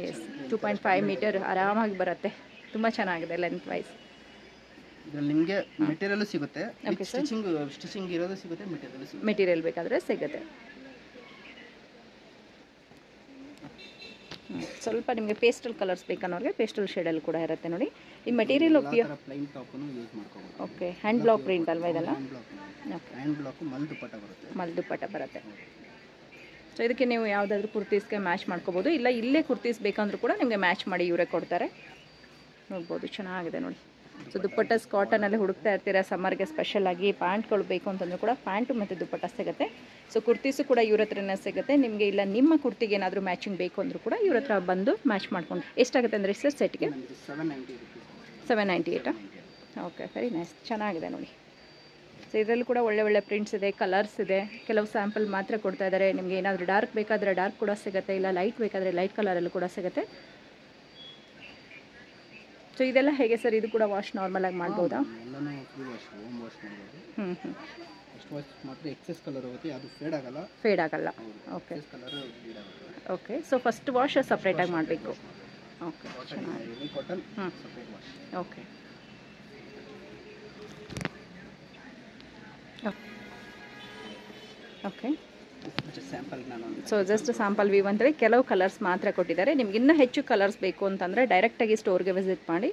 ಎಸ್, 2.5 ಮೀಟರ್ ಆರಾಮಾಗಿ ಬರುತ್ತೆ, ತುಂಬ ಚೆನ್ನಾಗಿದೆ ಲೆಂತ್ ವೈಸ್. ಇದರಲ್ಲಿ ನಿಮಗೆ ಮೆಟೀರಿಯಲ್ ಸಿಗುತ್ತೆ, ಸ್ಟಿಚಿಂಗ್ ಇರೋದು ಸಿಗುತ್ತೆ, ಮೆಟೀರಿಯಲ್ ಬೇಕಾದರೆ ಸಿಗುತ್ತೆ. ಸ್ವಲ್ಪ ನಿಮಗೆ ಪೇಸ್ಟಲ್ ಕಲರ್ಸ್ ಬೇಕನ್ನೋರಿಗೆ ಪೇಸ್ಟಲ್ ಶೇಡಲ್ಲಿ ಕೂಡ ಇರುತ್ತೆ ನೋಡಿ. ಈ ಮೆಟೀರಿಯಲ್ ಪ್ಲೈನ್ ಟಾಪನ್ನು ಯೂಸ್ ಮಾಡ್ಕೋಬಹುದು. ಓಕೆ, ಹ್ಯಾಂಡ್ ಬ್ಲಾಕ್ ಪ್ರಿಂಟ್ ಅಲ್ವಾ ಇದೆಲ್ಲ? ಓಕೆ, ಹ್ಯಾಂಡ್ ಬ್ಲಾಕ್ ಮಲ್ ದುಪ್ಪಟ್ಟ ಬರುತ್ತೆ. ಮಲ್ ದುಪ್ಪಟ್ಟ ಬರುತ್ತೆ. ಸೊ ಇದಕ್ಕೆ ನೀವು ಯಾವುದಾದ್ರೂ ಕುರ್ತೀಸ್ಗೆ ಮ್ಯಾಚ್ ಮಾಡ್ಕೋಬೋದು, ಇಲ್ಲ ಇಲ್ಲೇ ಕುರ್ತೀಸ್ ಬೇಕಂದ್ರೂ ಕೂಡ ನಿಮಗೆ ಮ್ಯಾಚ್ ಮಾಡಿ ಇವರೇ ಕೊಡ್ತಾರೆ. ನೋಡ್ಬೋದು, ಚೆನ್ನಾಗಿದೆ ನೋಡಿ. ಸೊ ದುಪ್ಪಟ್ಟಸ್ ಕಾಟನಲ್ಲಿ ಹುಡುಕ್ತಾ ಇರ್ತೀರಾ ಸಮ್ಮರ್ಗೆ ಸ್ಪೆಷಲಾಗಿ ಪ್ಯಾಂಟ್ಗಳು ಬೇಕು ಅಂತಂದ್ರೂ ಕೂಡ ಪ್ಯಾಂಟು ಮತ್ತು ದುಪ್ಪಟ್ಟ ಸಿಗುತ್ತೆ. ಸೊ ಕುರ್ತೀಸು ಕೂಡ ಇವ್ರ ಹತ್ರನೇ ಸಿಗುತ್ತೆ ನಿಮಗೆ. ಇಲ್ಲ ನಿಮ್ಮ ಕುರ್ತಿಗೆ ಏನಾದರೂ ಮ್ಯಾಚಿಂಗ್ ಬೇಕು ಅಂದರೂ ಕೂಡ ಇವ್ರ ಹತ್ರ ಬಂದು ಮ್ಯಾಚ್ ಮಾಡ್ಕೊಂಡು. ಎಷ್ಟಾಗುತ್ತೆ ಅಂದರೆ ಸರ್ ಸೆಟ್ಗೆ? 798. ಓಕೆ, ವೆರಿ ನೈಸ್, ಚೆನ್ನಾಗಿದೆ ನೋಡಿ. ಸೊ ಇದರಲ್ಲೂ ಕೂಡ ಒಳ್ಳೆ ಪ್ರಿಂಟ್ಸ್ ಇದೆ, ಕಲರ್ಸ್ ಇದೆ. ಕೆಲವು ಸ್ಯಾಂಪಲ್ ಮಾತ್ರ ಕೊಡ್ತಾ ಇದ್ದಾರೆ. ನಿಮಗೆ ಏನಾದರೂ ಡಾರ್ಕ್ ಬೇಕಾದರೆ ಡಾರ್ಕ್ ಕೂಡ ಸಿಗುತ್ತೆ, ಇಲ್ಲ ಲೈಟ್ ಬೇಕಾದರೆ ಲೈಟ್ ಕಲರಲ್ಲೂ ಕೂಡ ಸಿಗುತ್ತೆ. ಸೊ ಇದೆಲ್ಲ ಹೇಗೆ ಸರ್? ಇದು ಕೂಡ ವಾಶ್ ನಾರ್ಮಲ್ ಆಗಿ ಮಾಡ್ಬೋದಾ? ಫೇಡ್ ಆಗಲ್ಲ. Okay okay. So first wash ಸಪ್ರೇಟಾಗಿ ಮಾಡಬೇಕು. Okay, okay okay. So just sample view ಅಂದರೆ ಕೆಲವು ಕಲರ್ಸ್ ಮಾತ್ರ ಕೊಟ್ಟಿದ್ದಾರೆ. ನಿಮ್ಗೆ ಇನ್ನೂ ಹೆಚ್ಚು ಕಲರ್ಸ್ ಬೇಕು ಅಂತಂದರೆ ಡೈರೆಕ್ಟಾಗಿ ಸ್ಟೋರ್ಗೆ ವಿಸಿಟ್ ಮಾಡಿ.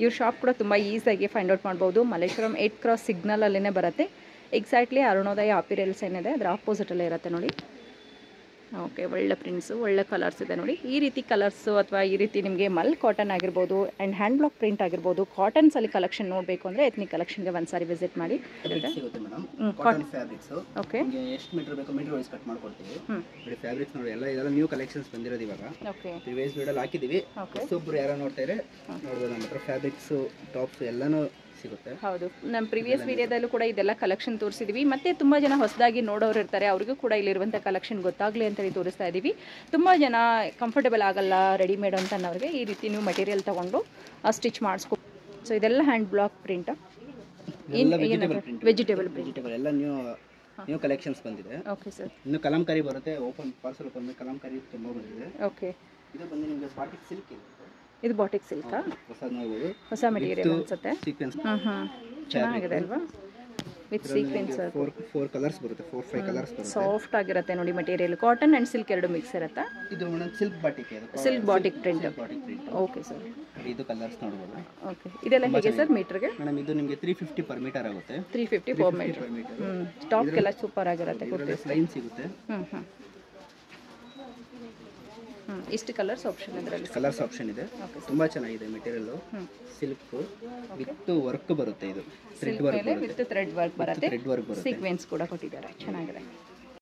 ಇವ್ರ ಶಾಪ್ ಕೂಡ ತುಂಬ ಈಸಿಯಾಗಿ ಫೈಂಡ್ ಔಟ್ ಮಾಡ್ಬೋದು. ಮಲ್ಲೇಶ್ವರಂ 8 ಕ್ರಾಸ್ ಸಿಗ್ನಲಲ್ಲೇ ಬರುತ್ತೆ. ಎಕ್ಸಾಕ್ಟ್ಲಿ ಅರುಣೋದಯ ಅಪಿರಿಯಲ್ಸ್ ಏನಿದೆ ಅದರ ಆಪೋಸಿಟಲ್ಲೇ ಇರುತ್ತೆ ನೋಡಿ. ಓಕೆ, ಒಳ್ಳೆ ಪ್ರಿಂಟ್ಸು, ಒಳ್ಳೆ ಕಲರ್ಸ್ ಇದೆ ನೋಡಿ. ಈ ರೀತಿ ಕಲರ್ಸು ಅಥವಾ ಈ ರೀತಿ ನಿಮಗೆ ಮಲ್ ಕಾಟನ್ ಆಗಿರ್ಬೋದು ಆ್ಯಂಡ್ ಹ್ಯಾಂಡ್ ಬ್ಲಾಕ್ ಪ್ರಿಂಟ್ ಆಗಿರ್ಬೋದು, ಕಾಟನ್ಸಲ್ಲಿ ಕಲೆಕ್ಷನ್ ನೋಡಬೇಕು ಅಂದರೆ ಎತ್ನಿಕ್ ಕಲೆಕ್ಷನ್ಗೆ ಒಂದ್ಸಾರಿ ವಿಸಿಟ್ ಮಾಡಿ. ಓಕೆ, ಎಷ್ಟು ಮೀಟರ್ ಬೇಕು ಮೀಟರ್ ವೈಸ್ ಕಟ್ ಮಾಡ್ಕೊಡ್ತೀವಿ. ಫ್ಯಾಬ್ರಿಕ್ಸ್ ನೋಡಿ ಎಲ್ಲ ಇದೆಲ್ಲ ನ್ಯೂ ಕಲೆಕ್ಷನ್ಸ್ ಬಂದಿರೋದು ಇವಾಗ. ಓಕೆ, ಪ್ರಿವಿಯಸ್ ವಿಡಿಯೋಲಿ ಹಾಕಿದ್ದೀವಿ. ಹೊಸೊಬ್ರು ಯಾರೋ ನೋಡ್ತಾ ಇದ್ರೆ ನೋಡ್ಬೋದು. ನಮ್ಮ ಹತ್ರ ಫ್ಯಾಬ್ರಿಕ್ಸ್ ಟಾಪ್ಸ್ ಎಲ್ಲನೂ ಸಿಗುತ್ತೆ. ಹೌದು, ನಮ್ಮ ಪ್ರಿವಿಯಸ್ ವಿಡಿಯೋದಲ್ಲೂ ಕೂಡ ಇದೆಲ್ಲ ಕಲೆಕ್ಷನ್ ತೋರಿಸಿದ್ವಿ. ಮತ್ತು ತುಂಬ ಜನ ಹೊಸದಾಗಿ ನೋಡೋರು ಇರ್ತಾರೆ, ಅವ್ರಿಗೂ ಕೂಡ ಇಲ್ಲಿರುವಂಥ ಕಲೆಕ್ಷನ್ ಗೊತ್ತಾಗಲಿ ಅಂತೇಳಿ ತೋರಿಸ್ತಾ ಇದ್ದೀವಿ. ತುಂಬ ಜನ ಕಂಫರ್ಟಬಲ್ ಆಗಲ್ಲ ರೆಡಿಮೇಡ್ ಅಂತ ಅನ್ನೋರಿಗೆ ಈ ರೀತಿ ನೀವು ಮೆಟೀರಿಯಲ್ ತೊಗೊಂಡು ಸ್ಟಿಚ್ ಮಾಡಿಸ್ಕೊ. ಸೊ ಇದೆಲ್ಲ ಹ್ಯಾಂಡ್ ಬ್ಲಾಕ್ ಪ್ರಿಂಟ್, ವೆಜಿಟೇಬಲ್ ಎಲ್ಲ ನ್ಯೂ ಕಲೆಕ್ಷನ್ಸ್ ಬಂದಿದೆ. Okay sir. ಇನ್ನು ಕಲಂಕಾರಿ ಬರುತ್ತೆ, ಓಪನ್ ಪಾರ್ಸಲ್ ಬಂದು ಕಲಂಕಾರಿ ತುಂಬ ಬಂದಿದೆ. ಓಕೆ, ಇದು ಬಂದು ನಿಮಗೆ ಬಾಟಿಕ್ ಸಿಲ್ಕ್ ಇದೆ. ಇದು ಬಾಟಿಕ್ ಸಿಲ್ಕಾ? ಹೊಸ ಮೆಟೀರಿಯಲ್ ಅನ್ಸುತ್ತೆ. ಚೆನ್ನಾಗಿದೆ ಅಲ್ವಾ? With sequence. 4 ಕಲರ್ಸ್ ಬರುತ್ತೆ, 4-5 ಕಲರ್ಸ್ ಬರುತ್ತೆ. ಸಾಫ್ಟ್ ಆಗಿರುತ್ತೆ ನೋಡಿ ಮೆಟೀರಿಯಲ್. ಕಾಟನ್ ಅಂಡ್ ಸಿಲ್ಕ್ ಎರಡು ಮಿಕ್ಸ್ ಇರುತ್ತಾ? ಇದು ಮೇಡಮ್ ಸಿಲ್ಕ್ ಬಾಟಿಕ್ ಇದೆ. Silk batik print. Okay sir. ಇದು ಕಲರ್ಸ್ ನೋಡಬಹುದು. ಓಕೆ, ಇದೆಲ್ಲ ಹೇಗೆ ಸರ್ ಮೀಟರ್ಗೆ? ಮೇಡಮ್ ಇದು ನಿಮಗೆ 350 ಪರ್ ಮೀಟರ್ ಆಗುತ್ತೆ. 350 ಪರ್ ಮೀಟರ್. ಸ್ಟಾಕ್ ಎಲ್ಲ ಸೂಪರ್ ಆಗಿರುತ್ತೆ. ಕುರ್ತೀಸ್ ಲೈನ್ ಸಿಗುತ್ತೆ. ಇಷ್ಟು ಕಲರ್ಸ್ ಆಪ್ಷನ್ ಇದರಲ್ಲಿ. ಕಲರ್ಸ್ ಆಪ್ಷನ್ ಇದೆ. ತುಂಬಾ ಚೆನ್ನಾಗಿದೆ ಮೆಟೀರಿಯಲ್. ಸಿಲ್ಕ್ ವಿತ್ ವರ್ಕ್ ಬರುತ್ತೆ. ಇದು ಥ್ರೆಡ್ ವರ್ಕ್ ಬರುತ್ತೆ. ವಿತ್ ಥ್ರೆಡ್ ವರ್ಕ್ ಬರುತ್ತೆ. ಸೀಕ್ವೆನ್ಸ್ ಕೂಡ ಕೊಟ್ಟಿದ್ದಾರೆ, ಚೆನ್ನಾಗಿದೆ.